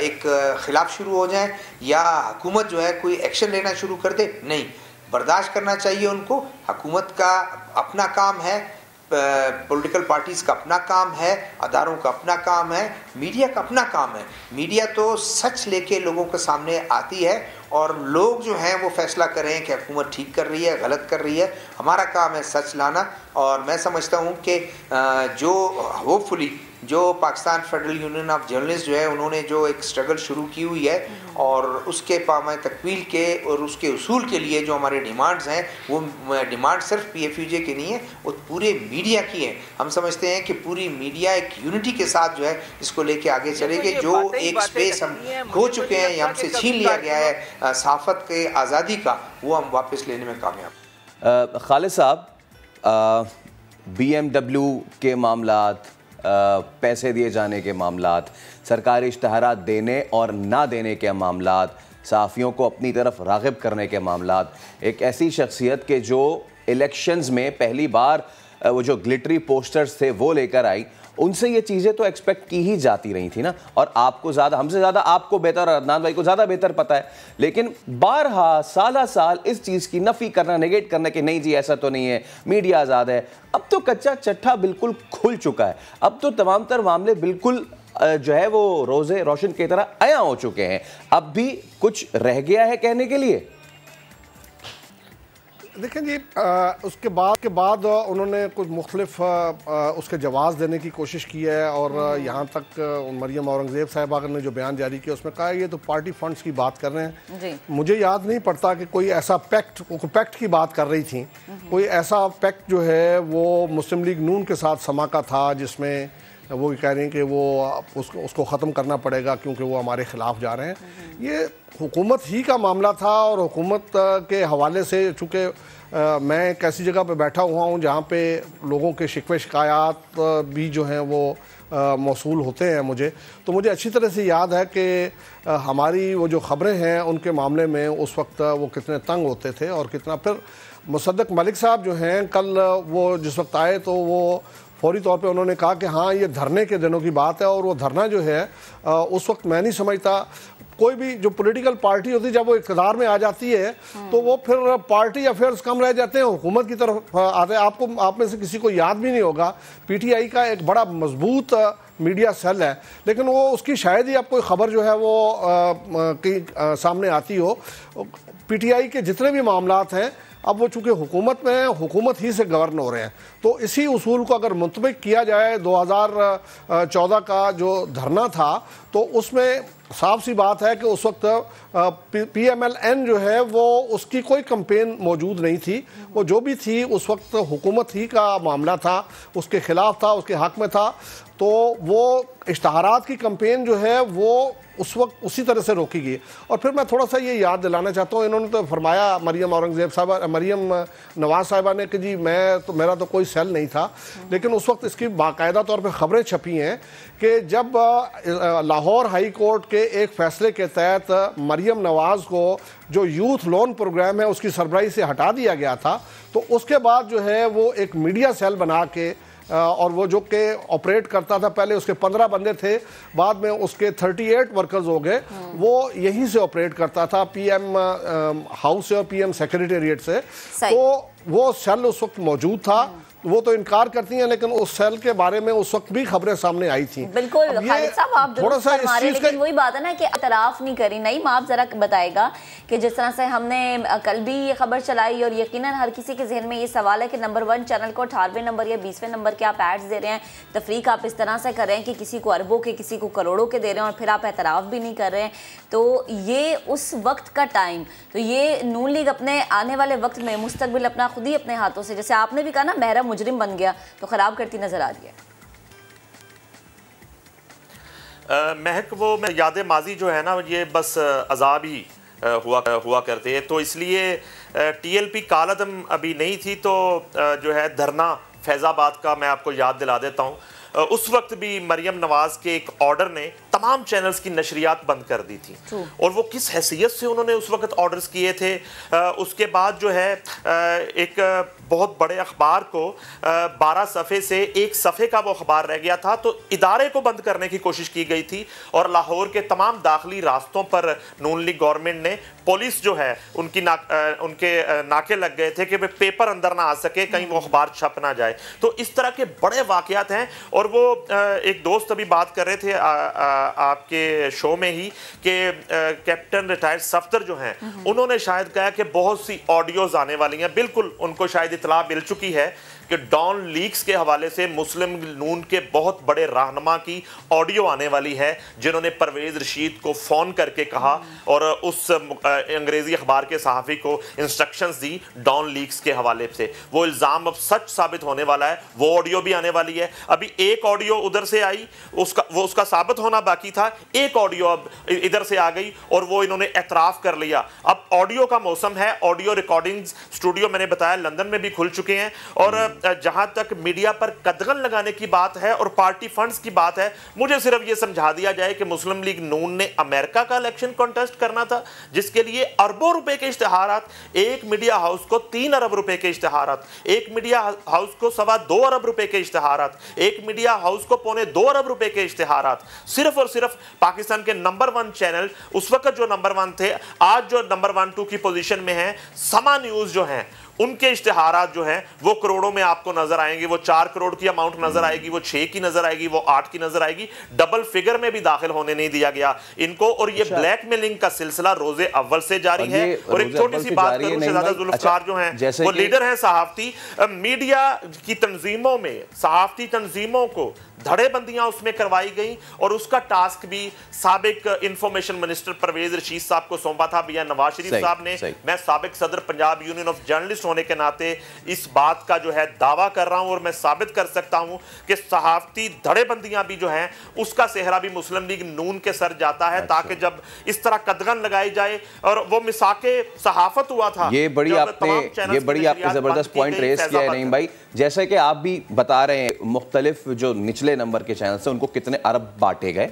एक ख़िलाफ़ शुरू हो जाए या हुकूमत जो है कोई एक्शन लेना शुरू कर दे, नहीं, बर्दाश्त करना चाहिए उनको। हुकूमत का अपना काम है, पॉलिटिकल पार्टीज़ का अपना काम है, अदारों का अपना काम है, मीडिया का अपना काम है। मीडिया तो सच लेके लोगों के सामने आती है और लोग जो हैं वो फैसला करें कि हुकूमत ठीक कर रही है, गलत कर रही है। हमारा काम है सच लाना, और मैं समझता हूँ कि जो होपफुली जो Pakistan federal union of journalist जो है उन्होंने जो एक स्ट्रगल शुरू की हुई है और उसके पामा तकमील के और उसके उसूल के लिए जो हमारे डिमांड्स हैं, वो डिमांड सिर्फ PFUJ की नहीं है, वो पूरे मीडिया की है। हम समझते हैं कि पूरी मीडिया एक यूनिटी के साथ जो है इसको लेके आगे चलेगी। जो एक स्पेस हम खो चुके हैं या हमसे छीन लिया गया है सहाफ़त के आज़ादी का, वो हम वापस लेने में कामयाब। खालिद साहब, BMW के मामलात, पैसे दिए जाने के मामलात, सरकारी इश्तहारात देने और ना देने के मामलात, सहाफ़ियों को अपनी तरफ राग़िब करने के मामलात, एक ऐसी शख्सियत के जो इलेक्शंस में पहली बार वो जो ग्लिटरी पोस्टर्स थे वो लेकर आई, उनसे ये चीज़ें तो एक्सपेक्ट की ही जाती रही थी ना। और आपको ज़्यादा, हमसे ज़्यादा आपको बेहतर और अदनान भाई को ज़्यादा बेहतर पता है, लेकिन बारहा साल इस चीज़ की नफ़ी करना, नेगेट करना कि नहीं जी ऐसा तो नहीं है, मीडिया आज़ाद है। अब तो कच्चा चट्टा बिल्कुल खुल चुका है, अब तो तमाम तर मामले बिल्कुल जो है वो रोज़े रोशन की तरह आया हो चुके हैं। अब भी कुछ रह गया है कहने के लिए? देखें जी, उसके बाद उन्होंने कुछ मुख्तलिफ उसके जवाब देने की कोशिश की है, और यहाँ तक मरियम औरंगज़ेब साहिबा ने जो बयान जारी किया उसमें कहा ये तो पार्टी फंड्स की बात कर रहे हैं जी। मुझे याद नहीं पड़ता कि कोई ऐसा पैक्ट की बात कर रही थी, कोई ऐसा पैक्ट जो है वो मुस्लिम लीग नून के साथ समा का था जिसमें वो कह रहे हैं कि वो उसको ख़त्म करना पड़ेगा क्योंकि वो हमारे ख़िलाफ़ जा रहे हैं। ये हुकूमत ही का मामला था, और हुकूमत के हवाले से चूँकि मैं एक ऐसी जगह पे बैठा हुआ हूँ जहाँ पे लोगों के शिकवे शिकायत भी जो हैं वो मौसूल होते हैं मुझे, तो मुझे अच्छी तरह से याद है कि हमारी वो जो ख़बरें हैं उनके मामले में उस वक्त वो कितने तंग होते थे और कितना। फिर मुसद्दक मलिक साहब जो हैं कल वो जिस वक्त आए तो वो फौरी तौर पे उन्होंने कहा कि हाँ ये धरने के दिनों की बात है, और वो धरना जो है उस वक्त मैं नहीं समझता कोई भी जो पॉलिटिकल पार्टी होती है जब वो इक़्तिदार में आ जाती है तो वो फिर पार्टी अफेयर्स कम रह जाते हैं, हुकूमत की तरफ आते हैं। आप में से किसी को याद भी नहीं होगा, PTI का एक बड़ा मजबूत मीडिया सेल है, लेकिन वो उसकी शायद ही अब कोई ख़बर जो है वो कहीं सामने आती हो। PTI के जितने भी मामलात हैं अब वो चूँकि हुकूमत में हैं, हुकूमत ही से गवर्न हो रहे हैं, तो इसी उसूल को अगर मुतबिक किया जाए 2014 का जो धरना था तो उसमें साफ सी बात है कि उस वक्त PMLN जो है वो उसकी कोई कैंपेन मौजूद नहीं थी, वो जो भी थी उस वक्त हुकूमत ही का मामला था, उसके ख़िलाफ़ था, उसके हक़ में था, तो वो इश्तहारात की कैंपेन जो है वो उस वक्त उसी तरह से रोकी गई। और फिर मैं थोड़ा सा ये याद दिलाना चाहता हूँ, इन्होंने तो फरमाया मरियम नवाज़ साहिबा ने कि जी मेरा तो कोई सेल नहीं था, लेकिन उस वक्त इसकी बाकायदा तौर पे ख़बरें छपी हैं कि जब लाहौर हाई कोर्ट के एक फ़ैसले के तहत मरियम नवाज़ को जो यूथ लोन प्रोग्राम है उसकी सरबराही से हटा दिया गया था, तो उसके बाद जो है वो एक मीडिया सेल बना के और वो जो के ऑपरेट करता था, पहले उसके 15 बंदे थे, बाद में उसके 38 वर्कर्स हो गए, वो यहीं से ऑपरेट करता था, PM हाउस से और PM सेक्रेटेरिएट से, तो वो सेल उस वक्त मौजूद था। वो तो इनकार करती हैं, लेकिन उस सेल के बारे में उस वक्त भी खबरें सामने आई थी। बिल्कुल खालिद साहब, आप थोड़ा सा इस चीज लेकिन वही बात है ना कि इतराफ नहीं करी। नहीं, आप जरा बताएगा कि जिस तरह से हमने कल भी ये खबर चलाई और यकीनन हर किसी के जहन में ये सवाल है कि नंबर 1 चैनल को 18वें नंबर या 20वें नंबर के आप एड्स दे रहे हैं, तफरीक आप इस तरह से कर रहे हैं कि किसी को अरबों के, किसी को करोड़ों के दे रहे हैं और फिर आप एतराफ़ भी नहीं कर रहे हैं। तो ये उस वक्त का टाइम, तो ये नून लीग अपने आने वाले वक्त में मुस्तकबिल अपना खुद ही अपने हाथों से, जैसे आपने भी कहा ना, महरम मुजरिम बन गया, तो खराब करती नजर आ रही है। महक, वो याद माजी जो है ना, ये बस अजाब ही हुआ करते हैं। तो इसलिए TLP कालदम अभी नहीं थी, तो जो है धरना फैज़ाबाद का मैं आपको याद दिला देता हूँ। उस वक्त भी मरियम नवाज के एक ऑर्डर ने तमाम चैनल्स की नशरियात बंद कर दी थी, और वो किस हैसियत से उन्होंने उस वक्त ऑर्डर्स किए थे। उसके बाद जो है एक बहुत बड़े अखबार को 12 सफ़े से 1 सफ़े का वो अखबार रह गया था, तो इदारे को बंद करने की कोशिश की गई थी। और लाहौर के तमाम दाखिली रास्तों पर नून लीग गवर्नमेंट ने, पुलिस जो है उनके नाके लग गए थे कि वे पेपर अंदर ना आ सके, कहीं वो अखबार छप ना जाए। तो इस तरह के बड़े वाक़यात हैं। और वो एक दोस्त अभी बात कर रहे थे आपके शो में ही कि कैप्टन रिटायर्ड सफ्दर जो हैं, उन्होंने शायद कहा कि बहुत सी ऑडियोज आने वाली हैं। बिल्कुल उनको शायद इतला मिल चुकी है कि डॉन लीक्स के हवाले से मुस्लिम नून के बहुत बड़े रहनुमा की ऑडियो आने वाली है, जिन्होंने परवेज रशीद को फ़ोन करके कहा और उस अंग्रेज़ी अखबार के सहाफ़ी को इंस्ट्रक्शंस दी डॉन लीक्स के हवाले से। वो इल्ज़ाम अब सच साबित होने वाला है, वो ऑडियो भी आने वाली है। अभी एक ऑडियो उधर से आई, उसका साबित होना बाकी था। एक ऑडियो अब इधर से आ गई और वो इन्होंने एतराफ़ कर लिया। अब ऑडियो का मौसम है। ऑडियो रिकॉर्डिंग स्टूडियो मैंने बताया लंदन में भी खुल चुके हैं। और जहां तक मीडिया पर कदगन लगाने की बात है और पार्टी फंड्स की बात है, मुझे सिर्फ ये समझा दिया जाए कि मुस्लिम लीग नून ने अमेरिका का इलेक्शन कॉन्टेस्ट करना था, जिसके लिए अरबों रुपए के इश्तिहारात, एक मीडिया हाउस को 3 अरब रुपए के इश्तिहारात, एक मीडिया हाउस को 2.25 अरब रुपए के इश्तिहारात, एक मीडिया हाउस को 2.25 अरब रुपए के इश्तिहारात, सिर्फ और सिर्फ पाकिस्तान के नंबर 1 चैनल, उस वक्त जो नंबर 1 थे, आज जो नंबर 1-2 की पोजीशन में है, समा न्यूज जो है, उनके इश्तिहारात जो हैं वो करोड़ों में आपको नजर आएंगे। वो 4 करोड़ की अमाउंट नजर आएगी, वो 6 की नजर आएगी, वो 8 की नजर आएगी। डबल फिगर में भी दाखिल होने नहीं दिया गया इनको। और ये ब्लैकमेलिंग का सिलसिला रोजे अव्वल से जारी है। और एक छोटी सी बात करूं, शहजादा जुल्फकार जो हैं वो लीडर हैं सहाफती मीडिया की तंजीमों में, सहाफती तंजीमों को धड़ेबंदियां उसमें करवाई गई और उसका टास्क भी साबिक इंफॉर्मेशन मिनिस्टर परवेज रशीद साहब को सौंपा था। भैया नवाज शरीफ साहब ने, मैं साबिक सदर पंजाब यूनियन ऑफ जर्नलिस्ट होने के नाते इस बात का जो है दावा कर रहा हूं और मैं साबित कर सकता हूं कि सहाफती धड़ेबंदियां भी जो हैं उसका सेहरा भी मुस्लिम लीग नून के सर जाता है, ताकि जब इस तरह कदगन लगाई जाए। और वो मिसाके सहाफत हुआ था। ये बड़ी आपने जबरदस्त पॉइंट रेस किया है नहीं भाई, जैसे कि आप भी बता रहे हैं मुख्तलिफ जो निचले नंबर के चैनल से उनको कितने अरब बांटे गए।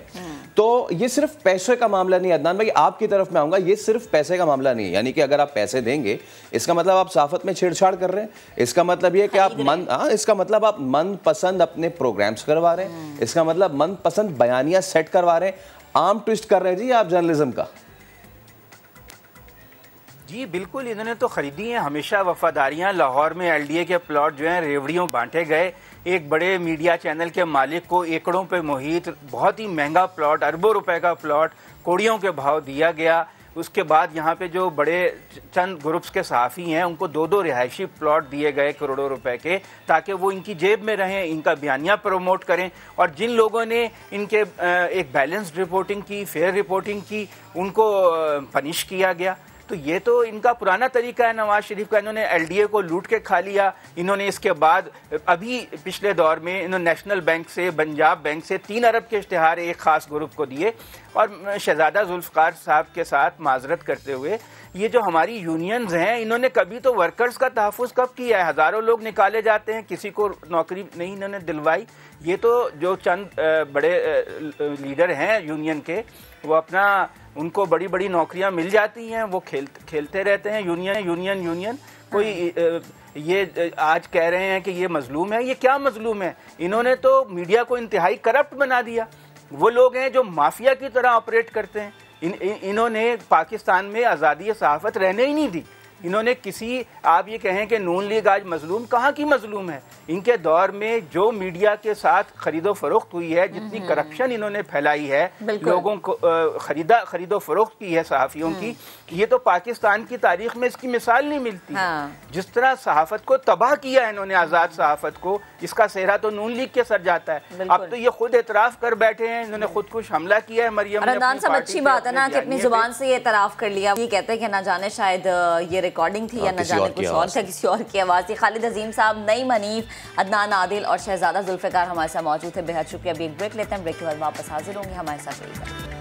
तो ये सिर्फ पैसे का मामला नहीं। अदनान भाई आपकी तरफ में आऊंगा, ये सिर्फ पैसे का मामला नहीं है। यानी कि अगर आप पैसे देंगे, इसका मतलब आप सहाफत में छेड़छाड़ कर रहे हैं, इसका मतलब ये कि आप इसका मतलब आप मनपसंद अपने प्रोग्राम्स करवा रहे हैं, इसका मतलब मनपसंद बयानियां सेट करवा रहे हैं, आम ट्विस्ट कर रहे हैं जी आप जर्नलिज्म का। जी बिल्कुल, इन्होंने तो खरीदी हैं हमेशा वफादारियां। लाहौर में LDA के प्लॉट जो हैं रेवड़ियों बांटे गए। एक बड़े मीडिया चैनल के मालिक को एकड़ों पे मुहित बहुत ही महंगा प्लॉट, अरबों रुपए का प्लॉट कोड़ियों के भाव दिया गया। उसके बाद यहाँ पे जो बड़े चंद ग्रुप्स के सहाफ़ी हैं उनको 2-2 रिहायशी प्लॉट दिए गए करोड़ों रुपए के, ताकि वो इनकी जेब में रहें, इनका बयानियाँ प्रमोट करें। और जिन लोगों ने इनके एक बैलेंस्ड रिपोर्टिंग की, फेयर रिपोर्टिंग की, उनको पनिश किया गया। तो ये तो इनका पुराना तरीका है नवाज शरीफ का। इन्होंने LDA को लूट के खा लिया। इन्होंने इसके बाद अभी पिछले दौर में इन्होंने नेशनल बैंक से, पंजाब बैंक से 3 अरब के इश्तिहार एक ख़ास ग्रुप को दिए। और शहजादा जुल्फ़कार साहब के साथ माजरत करते हुए, ये जो हमारी यूनियंस हैं, इन्होंने कभी तो वर्कर्स का तहफ़्फ़ुज़ कब किया है? हज़ारों लोग निकाले जाते हैं, किसी को नौकरी नहीं इन्होंने दिलवाई। ये तो जो चंद बड़े लीडर हैं यूनियन के, वो अपना उनको बड़ी बड़ी नौकरियां मिल जाती हैं, वो खेलते रहते हैं यूनियन। कोई ये आज कह रहे हैं कि ये मजलूम है। ये क्या मजलूम है? इन्होंने तो मीडिया को इंतहाई करप्ट बना दिया। वो लोग हैं जो माफिया की तरह ऑपरेट करते हैं। इन्होंने पाकिस्तान में आज़ादी सहाफ़त रहने ही नहीं दी। इन्होंने किसी, आप ये कहें कि नून लीग आज मजलूम, कहाँ की मजलूम है? इनके दौर में जो मीडिया के साथ खरीदो फरोख्त हुई है, जितनी करप्शन इन्होंने फैलाई है, लोगों को खरीदो फरोख्त की है सहाफ़ियों की, ये तो पाकिस्तान की तारीख में इसकी मिसाल नहीं मिलती। जिस तरह सहाफ़त को तबाह किया इन्होंने, आज़ाद सहाफ़त को, इसका सेहरा तो नून लीग के सर जाता है। अब तो ये खुद एतराफ़ कर बैठे हैं, इन्होंने खुदकुश हमला किया है मरियम ने। रमजान साहब, अच्छी बात है ना कि अपनी जुबान से ये एतराफ़ कर लिया। ये कहते हैं कि ना जाने शायद ये रिकॉर्डिंग थी या न जाने कुछ और था, किसी और की आवाज़ थी। खालिद अजीम साहब, नईम हनीफ, अदनान आदिल और शहजादा जुल्फ़िकार हमारे साथ मौजूद थे। बेहद शुक्रिया। अभी एक ब्रेक लेते हैं, ब्रेक के बाद वापस हाजिर होंगे। हमारे साथ रहिएगा।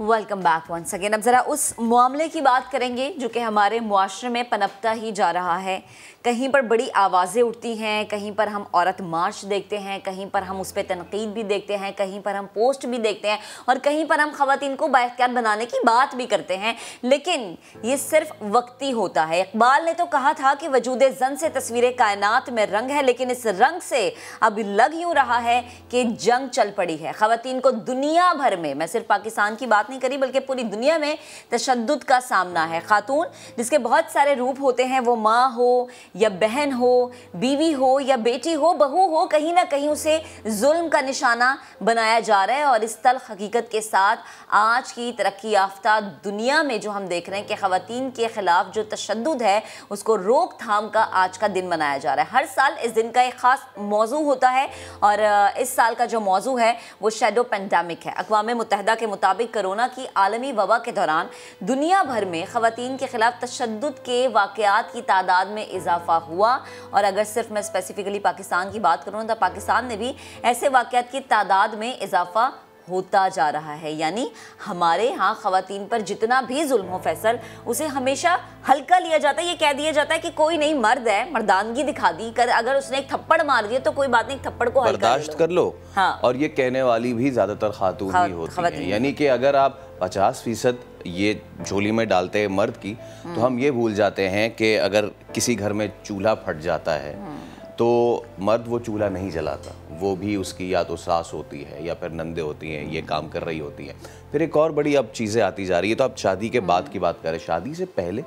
Welcome back once again. अब ज़रा उस मामले की बात करेंगे जो कि हमारे मुआशरे में पनपता ही जा रहा है। कहीं पर बड़ी आवाज़ें उठती हैं, कहीं पर हम औरत मार्च देखते हैं, कहीं पर हम उस पर तनकीद भी देखते हैं, कहीं पर हम पोस्ट भी देखते हैं और कहीं पर हम ख़वातीन को बाइख्तियार बनाने की बात भी करते हैं। लेकिन ये सिर्फ वक्ती होता है। इकबाल ने तो कहा था कि वजूद ज़न से तस्वीरें कायनात में रंग है, लेकिन इस रंग से अब लग यूँ रहा है कि जंग चल पड़ी है। ख़वातीन को दुनिया भर में, मैं सिर्फ पाकिस्तान की बात नहीं करी बल्कि पूरी दुनिया में तशद्दुद का सामना है। खातून जिसके बहुत सारे रूप होते हैं, वो माँ हो या बहन हो, बीवी हो या बेटी हो, बहू हो, कहीं ना कहीं उसे जुल्म का निशाना बनाया जा रहा है। और इस तल्ख हकीकत के साथ आज की तरक्की याफ्ता दुनिया में जो हम देख रहे हैं कि ख़वातीन के ख़िलाफ़ जो तशद्दुद है उसको रोकथाम का आज का दिन मनाया जा रहा है। हर साल इस दिन का एक ख़ास मौजू होता है और इस साल का जो मौजू है वो शैडो पेंडेमिक है। अक़वाम मुत्तहिदा के मुताबिक कोरोना की आलमी वबा के दौरान दुनिया भर में ख़वातीन के ख़िलाफ़ तशद्दुद के वाक़यात की तादाद में इजाफा हुआ। और अगर सिर्फ मैं स्पेसिफिकली पाकिस्तान की बात करूँ तो पाकिस्तान में भी ऐसे वाक़यात की तादाद में इजाफा होता जा रहा है। यानी हमारे यहाँ ख़वातीन पर जितना भी जुल्म हो फैसल, उसे हमेशा हल्का लिया जाता है। ये कह दिया जाता है कि कोई नहीं, मर्द है, मर्दानगी दिखा दी कर, अगर उसने एक थप्पड़ मार दिया तो कोई बात नहीं, थप्पड़ को बर्दाश्त कर लो। हाँ। और ये कहने वाली भी ज़्यादातर खातून ही होती हैं। यानी कि अगर आप 50% ये झोली में डालते हैं मर्द की, तो हम ये भूल जाते हैं कि अगर किसी घर में चूल्हा फट जाता है तो मर्द वो चूल्हा नहीं जलाता, वो भी उसकी या तो सास होती है या फिर नंदे होती हैं, ये काम कर रही होती हैं। फिर एक और बड़ी अब चीज़ें आती जा रही है। तो अब शादी के बाद की बात करें, शादी से पहले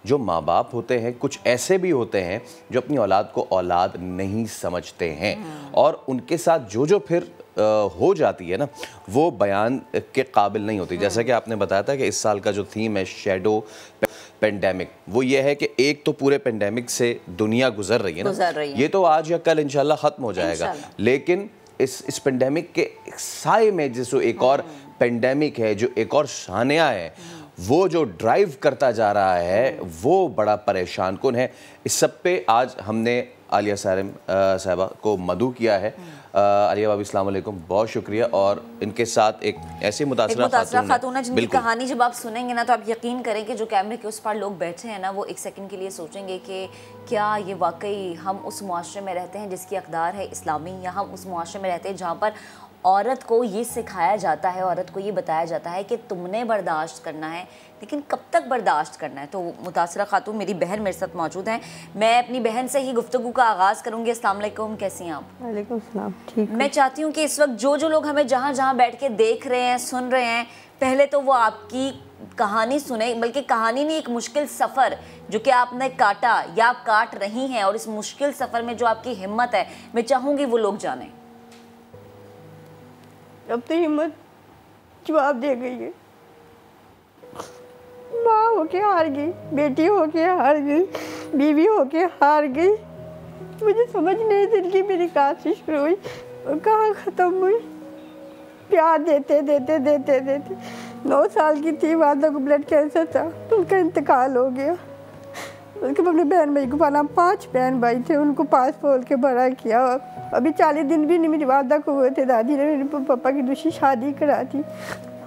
जो माँ बाप होते हैं, कुछ ऐसे भी होते हैं जो अपनी औलाद को औलाद नहीं समझते हैं और उनके साथ जो फिर हो जाती है ना, वो बयान के काबिल नहीं होती। जैसा कि आपने बताया था कि इस साल का जो थीम है शैडो पेंडेमिक, वो ये है कि एक तो पूरे पेंडेमिक से दुनिया गुजर रही है ना, ये तो आज या कल इंशाल्लाह ख़त्म हो जाएगा, लेकिन इस पेंडेमिक के साए में जिसको एक और पेंडेमिक है, जो एक और सानिया है, वो जो ड्राइव करता जा रहा है, वो बड़ा परेशान कुन है। इस सब पे आज हमने आलिया सारिम साहिबा को मदऊ किया है। आलिया भाभी अस्सलाम वालेकुम, बहुत शुक्रिया। और इनके साथ एक ऐसी मुतासरा खातून है जिनकी कहानी जब आप सुनेंगे ना तो आप यकीन करें कि जो कैमरे के उस पार लोग बैठे हैं ना, वो एक सेकंड के लिए सोचेंगे कि क्या ये वाकई हम उस मुआशरे में रहते हैं जिसकी अक़दार है इस्लामी, या हम उस मुआशरे में रहते हैं जहाँ पर औरत को ये सिखाया जाता है, औरत को ये बताया जाता है कि तुमने बर्दाश्त करना है, लेकिन कब तक बर्दाश्त करना है। तो मुतासरा खातून मेरी बहन मेरे साथ मौजूद हैं। मैं अपनी बहन से ही गुफ्तगू का आगाज़ करूँगी। अस्सलाम वालेकुम, कैसी हैं आप? वालेकुम सलाम, ठीक। मैं चाहती हूँ कि इस वक्त जो लोग हमें जहाँ बैठ के देख रहे हैं, सुन रहे हैं, पहले तो वो आपकी कहानी सुने, बल्कि कहानी नहीं, एक मुश्किल सफ़र जो कि आपने काटा या आप काट रही हैं, और इस मुश्किल सफ़र में जो आपकी हिम्मत है, मैं चाहूँगी वो लोग जानें। अब तो हिम्मत जवाब दे गई है। माँ होके हार गई, बेटी होके हार गई, बीवी होके हार गई। मुझे समझ नहीं जिंदगी मेरी कहाँ से शुरू हुई और कहाँ ख़त्म हुई। प्यार देते देते देते देते 9 साल की थी, वादा को ब्लड कैंसर था, उनका इंतकाल हो गया। उनके अपने बहन भाई को पाला, 5 बहन भाई थे, उनको पास बोल के बड़ा किया। अभी 40 दिन भी नहीं मेरी वादा को हुए थे, दादी ने मेरे पापा की दूसरी शादी करा दी।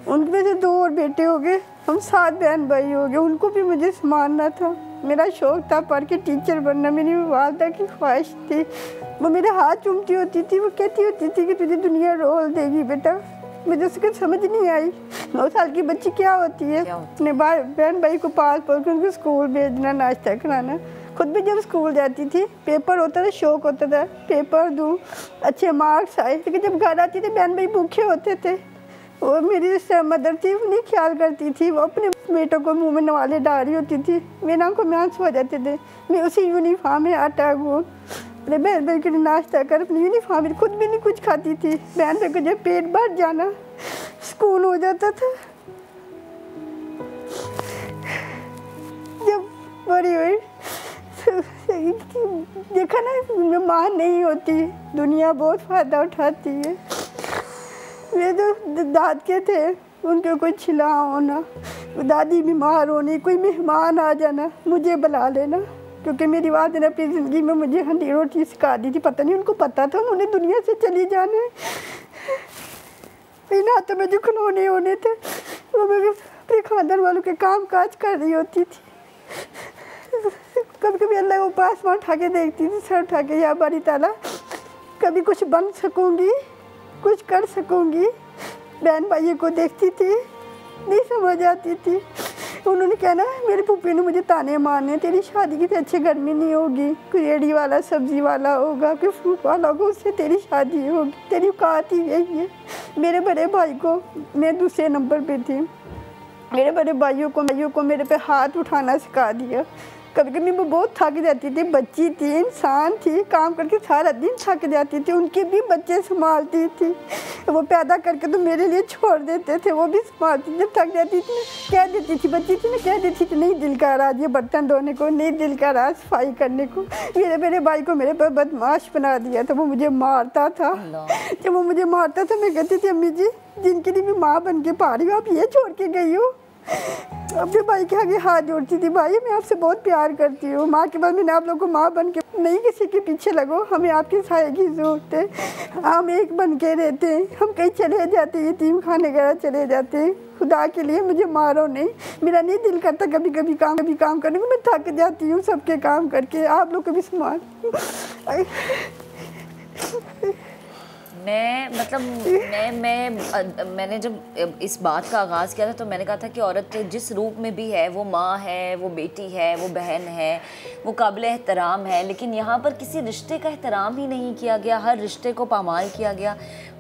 उनमें से 2 और बेटे हो गए, हम 7 बहन भाई हो गए। उनको भी मुझे संभालना था। मेरा शौक़ था पढ़ के टीचर बनना, मेरी वादा की ख्वाहिश थी। वो मेरे हाथ चूमती होती थी, वो कहती होती थी कि तुझे दुनिया रोल देगी बेटा, मुझे उसकी समझ नहीं आई 9 साल की बच्ची क्या होती है। अपने बहन भाई को पाल पोल कर उनको स्कूल भेजना, नाश्ता कराना। खुद भी जब स्कूल जाती थी, पेपर होता था, शौक होता था पेपर दूँ, अच्छे मार्क्स आए। लेकिन जब घर आती थी बहन भाई भूखे होते थे। वो मेरी मदर थी, उन्हें ख्याल करती थी। वो अपने बेटों को मुँह में नवाले डाल रही होती थी, मेरी आंखों में आंसू हो जाते थे। मैं उसी यूनिफॉर्म में आटा गूँथ, अपने बहन भाई के लिए नाश्ता कर, अपनी यूनिफॉर्म में खुद भी नहीं कुछ खाती थी। बहन भाई को जब पेट भर जाना सुकून हो जाता था। जब बड़ी हुई देखा ना, उनमें माँ नहीं होती, दुनिया बहुत फ़ायदा उठाती है। वे तो दाद के थे, उनके कोई छिला होना, दादी बीमार होनी, कोई मेहमान आ जाना, मुझे बुला लेना। क्योंकि मेरी वाद ने अपनी ज़िंदगी में मुझे हंडी रोटी सिखा दी थी। पता नहीं उनको पता था उन्हें दुनिया से चली जाना है। ना तो मुझे खिलौने होने थे, वो मैं अपने खानदान वालों के काम काज कर रही होती थी। कभी कभी अल्लाह को पास में उठा के देखती थी, सर उठा के, या बारी ताला कभी कुछ बन सकूँगी, कुछ कर सकूँगी। बहन भाइयों को देखती थी, नहीं समझ आती थी। उन्होंने कहना, मेरे पुप्पी ने मुझे ताने मारने, तेरी शादी किसी अच्छे घर में नहीं होगी, कोई रेडी वाला सब्जी वाला होगा, कोई फ्रूट वाला होगा, उससे तेरी शादी होगी, तेरी औकात ही यही है। मेरे बड़े भाई को, मैं दूसरे नंबर पे थी, मेरे बड़े भाइयों को मेरे पे हाथ उठाना सिखा दिया। कभी कभी मैं बहुत थक जाती थी, बच्ची थी, इंसान थी, काम करके सारा दिन थक जाती थी, उनके भी बच्चे संभालती थी। वो पैदा करके तो मेरे लिए छोड़ देते थे, वो भी संभालती थी। थक जाती थी, कह देती थी, बच्ची थी ना, कह देती थी नहीं दिल का रहा ये बर्तन धोने को, नहीं दिल का रहा सफाई करने को। मेरे भाई को मेरे पर बदमाश बना दिया था, वो मुझे मारता था। जब वो मुझे मारता था, मैं कहती थी, अम्मी जी जिनके लिए मैं माँ बन के पा रही हूँ, आप ये छोड़ के गई हो। अपने भाई के आगे हाथ जोड़ती थी, भाई मैं आपसे बहुत प्यार करती हूँ, माँ के बाद मैंने आप लोगों को माँ बन के, नहीं किसी के पीछे लगो, हमें आपके साये की जरूरत है, हम एक बन के रहते हैं। हम कहीं चले जाते हैं, यतीम खाने वगैरह चले जाते हैं, खुदा के लिए मुझे मारो नहीं। मेरा नहीं दिल करता कभी कभी काम करने को, मैं थक जाती हूँ सबके काम करके, आप लोग को भी संभाल। मैंने जब इस बात का आगाज़ किया था तो मैंने कहा था कि औरत जिस रूप में भी है, वो माँ है, वो बेटी है, वो बहन है, वो काबिल एहतराम है। लेकिन यहाँ पर किसी रिश्ते का एहतराम ही नहीं किया गया, हर रिश्ते को पामाल किया गया।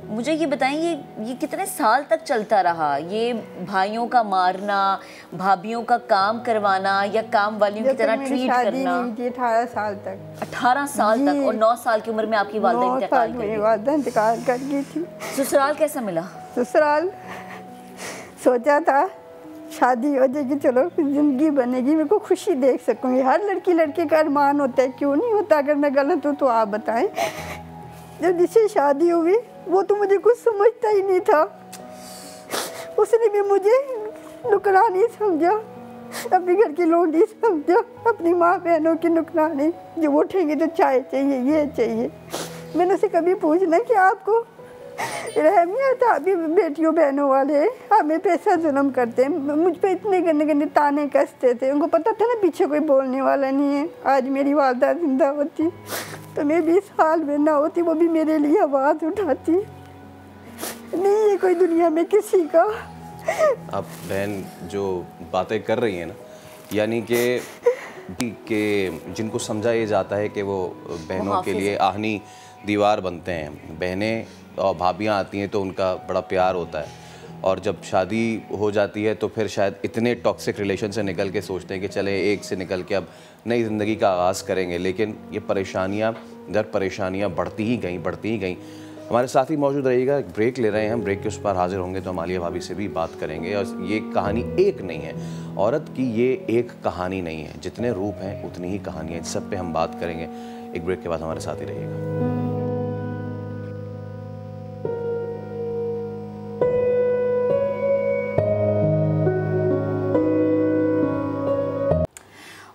मुझे ये बताइए, ये कितने साल तक चलता रहा, ये भाइयों का मारना, भाभियों का काम करवाना या काम वालियों की तरह ट्रीट करना? 18 साल तक। 18 साल तक। और 9 साल की उम्र में आपकी वालिदा इंतकाल कर गई थी। ससुराल कैसा मिला? ससुराल सोचा था शादी हो जाएगी, चलो ज़िंदगी बनेगी, मेरे को खुशी देख सकूँगी। हर लड़के का अरमान होता है, क्यों नहीं होता? अगर मैं गलत हूँ तो आप बताएं। जब जिससे शादी हुई वो तो मुझे कुछ समझता ही नहीं था, उसने भी मुझे नुकरानी समझा, अपने घर की लोंडी समझा, अपनी माँ बहनों की नुकरानी। जो उठेंगे तो चाय चाहिए, ये चाहिए। मैंने उसे कभी पूछना कि आपको रहमिया था, अभी बेटियों बहनों वाले हमें पैसा जुल्म करते हैं, मुझ पे इतने गंदे गंदे ताने कसते थे। उनको पता था ना पीछे कोई बोलने वाला नहीं है। आज मेरी वालदा जिंदा होती तो मैं 20 साल में ना होती, वो भी मेरे लिए आवाज़ उठाती। नहीं है कोई दुनिया में किसी का। आप बहन जो बातें कर रही हैं ना, यानी कि जिनको समझा ये जाता है कि वो बहनों के लिए आहनी दीवार बनते हैं, बहनें और भाभियाँ आती हैं तो उनका बड़ा प्यार होता है, और जब शादी हो जाती है तो फिर शायद इतने टॉक्सिक रिलेशन से निकल के सोचते हैं कि चले एक से निकल के अब नई ज़िंदगी का आगाज़ करेंगे। लेकिन ये परेशानियाँ दर परेशानियाँ बढ़ती ही गई। हमारे साथ ही मौजूद रहिएगा, ब्रेक ले रहे हैं हम, ब्रेक के उस पार हाजिर होंगे तो हम आलिया भाभी से भी बात करेंगे। और ये कहानी एक नहीं है, औरत की ये एक कहानी नहीं है, जितने रूप हैं उतनी ही कहानी है, सब पे हम बात करेंगे। एक ब्रेक के बाद हमारे साथ ही रहिएगा।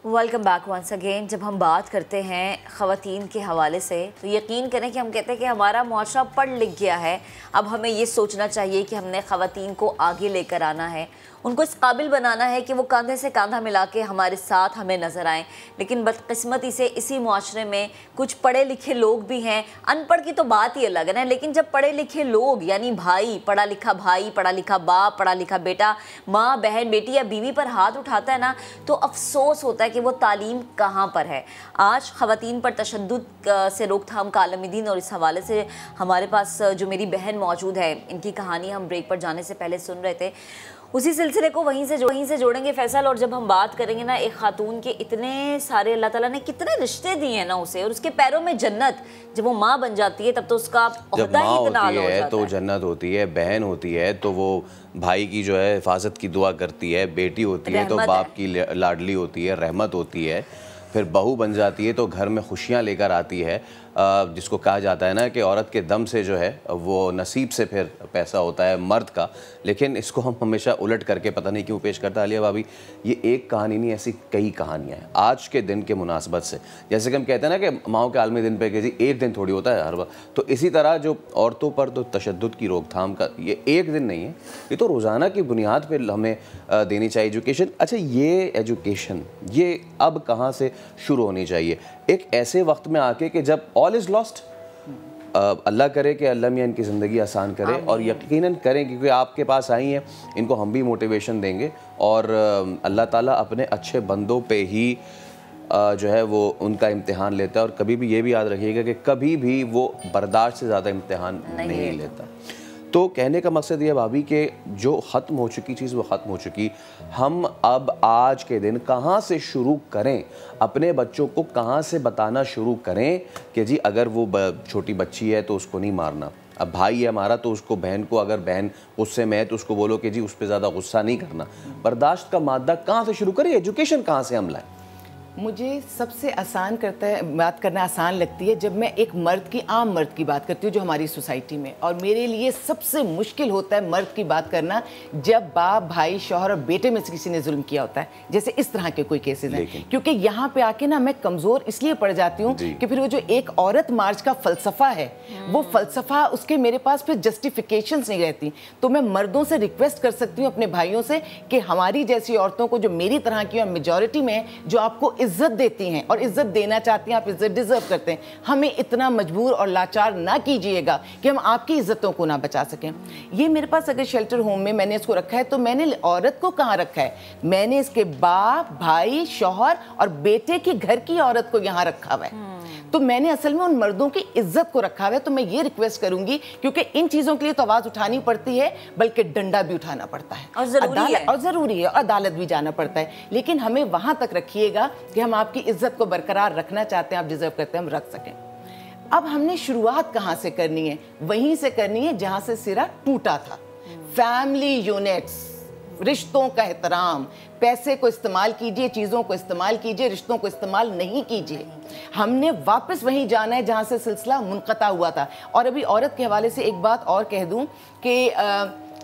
Welcome back once again. जब हम बात करते हैं ख़वातीन के हवाले से तो यकीन करें कि हम कहते हैं कि हमारा मुआशरा पढ़ लिख गया है। अब हमें ये सोचना चाहिए कि हमने ख़वातीन को आगे लेकर आना है, उनको इस काबिल बनाना है कि वो कंधे से कंधा मिला के हमारे साथ हमें नज़र आएँ। लेकिन बदकिस्मती से इसी मुआशरे में कुछ पढ़े लिखे लोग भी हैं, अनपढ़ की तो बात ही अलग है ना, लेकिन जब पढ़े लिखे लोग यानी भाई, पढ़ा लिखा बाप, पढ़ा लिखा बेटा, माँ बहन बेटी या बीवी पर हाथ उठाता है ना, तो अफसोस होता है कि वो तालीम कहाँ पर है। आज ख़वातीन पर तशद्दुद से रोकथाम का आलमी दिन, और इस हवाले से हमारे पास जो मेरी बहन मौजूद है, इनकी कहानी हम ब्रेक पर जाने से पहले सुन रहे थे, उसी सिलसिले को वहीं से जोड़ेंगे फैसल। और जब हम बात करेंगे ना एक खातून के इतने सारे अल्लाह ताला ने कितने रिश्ते दिए हैं ना उसे, और उसके पैरों में जन्नत, जब वो माँ बन जाती है तब तो उसका ओहदा ही इतना आला हो जाता है। तो जन्नत होती है, बहन होती है तो वो भाई की जो है हिफाजत की दुआ करती है, बेटी होती है तो बाप की लाडली होती है, रहमत होती है, फिर बहू बन जाती है तो घर में खुशियाँ लेकर आती है, जिसको कहा जाता है ना कि औरत के दम से जो है वो नसीब से फिर पैसा होता है मर्द का। लेकिन इसको हम हमेशा उलट करके पता नहीं क्यों पेश करता है आलिया भाभी। ये एक कहानी नहीं, ऐसी कई कहानियाँ हैं आज के दिन के मुनासबत से। जैसे कि हम कहते हैं ना कि माओ के आलमी दिन पे कि जी एक दिन थोड़ी होता है हर वक्त, तो इसी तरह जो औरतों पर तो तशद्दुद की रोकथाम का ये एक दिन नहीं है, ये तो रोज़ाना की बुनियाद पर हमें देनी चाहिए एजुकेशन। अच्छा, ये एजुकेशन ये अब कहाँ से शुरू होनी चाहिए एक ऐसे वक्त में आके कि जब ऑल इज़ लॉस्ट। अल्लाह करे कि अल्लाह मियाँ इनकी ज़िंदगी आसान करे, और यकीनन करें क्योंकि आपके पास आई हैं, इनको हम भी मोटिवेशन देंगे, और अल्लाह ताला अपने अच्छे बंदों पे ही जो है वो उनका इम्तिहान लेता है। और कभी भी ये भी याद रखिएगा कि कभी भी वो बर्दाश्त से ज़्यादा इम्तिहान नहीं लेता। तो कहने का मकसद ये भाभी कि जो ख़त्म हो चुकी चीज़ वो ख़त्म हो चुकी, हम अब आज के दिन कहाँ से शुरू करें, अपने बच्चों को कहाँ से बताना शुरू करें कि जी अगर वो छोटी बच्ची है तो उसको नहीं मारना, अब भाई है हमारा तो उसको, बहन को अगर बहन गुस्से में है तो उसको बोलो कि जी उस पर ज़्यादा गुस्सा नहीं करना। बर्दाश्त का मादा कहाँ से शुरू करें, एजुकेशन कहाँ से हम लाएं? मुझे सबसे आसान बात करना आसान लगती है जब मैं एक मर्द की, आम मर्द की बात करती हूँ जो हमारी सोसाइटी में, और मेरे लिए सबसे मुश्किल होता है मर्द की बात करना जब बाप, भाई, शौहर और बेटे में से किसी ने जुल्म किया होता है, जैसे इस तरह के कोई केसेस हैं। क्योंकि यहाँ पे आके ना मैं कमज़ोर इसलिए पड़ जाती हूँ कि फिर वो जो एक औरत मार्च का फ़लसफ़ा है, वो फ़लसफ़ा उसके मेरे पास फिर जस्टिफिकेशंस नहीं रहती। तो मैं मर्दों से रिक्वेस्ट कर सकती हूँ, अपने भाइयों से, कि हमारी जैसी औरतों को जो मेरी तरह की और मेजॉरिटी में जो आपको इज्जत देती हैं और इज्जत देना चाहती हैं, आप इज्जत डिजर्व करते हैं, हमें इतना मजबूर और लाचार ना कीजिएगा कि हम आपकी इज्जतों को ना बचा सकें। ये मेरे पास अगर शेल्टर होम में मैंने इसको रखा है तो मैंने औरत को कहाँ रखा है, मैंने इसके बाप, भाई, शौहर और बेटे की घर की औरत को यहाँ रखा हुआ है। तो मैंने असल में उन मर्दों की इज्जत को रखा हुआ है। तो मैं ये रिक्वेस्ट करूंगी, क्योंकि इन चीजों के लिए तो आवाज उठानी पड़ती है, बल्कि डंडा भी उठाना पड़ता है, और जरूरी है, अदालत भी जाना पड़ता है। लेकिन हमें वहां तक रखिएगा कि हम आपकी इज्जत को बरकरार रखना चाहते हैं, आप डिजर्व करते हैं, हम रख सकें। अब हमने शुरुआत कहां से करनी है? वहीं से करनी है जहां से सिरा टूटा था। फैमिली यूनिट्स, रिश्तों का एहतराम, पैसे को इस्तेमाल कीजिए, चीज़ों को इस्तेमाल कीजिए, रिश्तों को इस्तेमाल नहीं कीजिए। हमने वापस वहीं जाना है जहाँ से सिलसिला मुनक़ता हुआ था। और अभी औरत के हवाले से एक बात और कह दूँ कि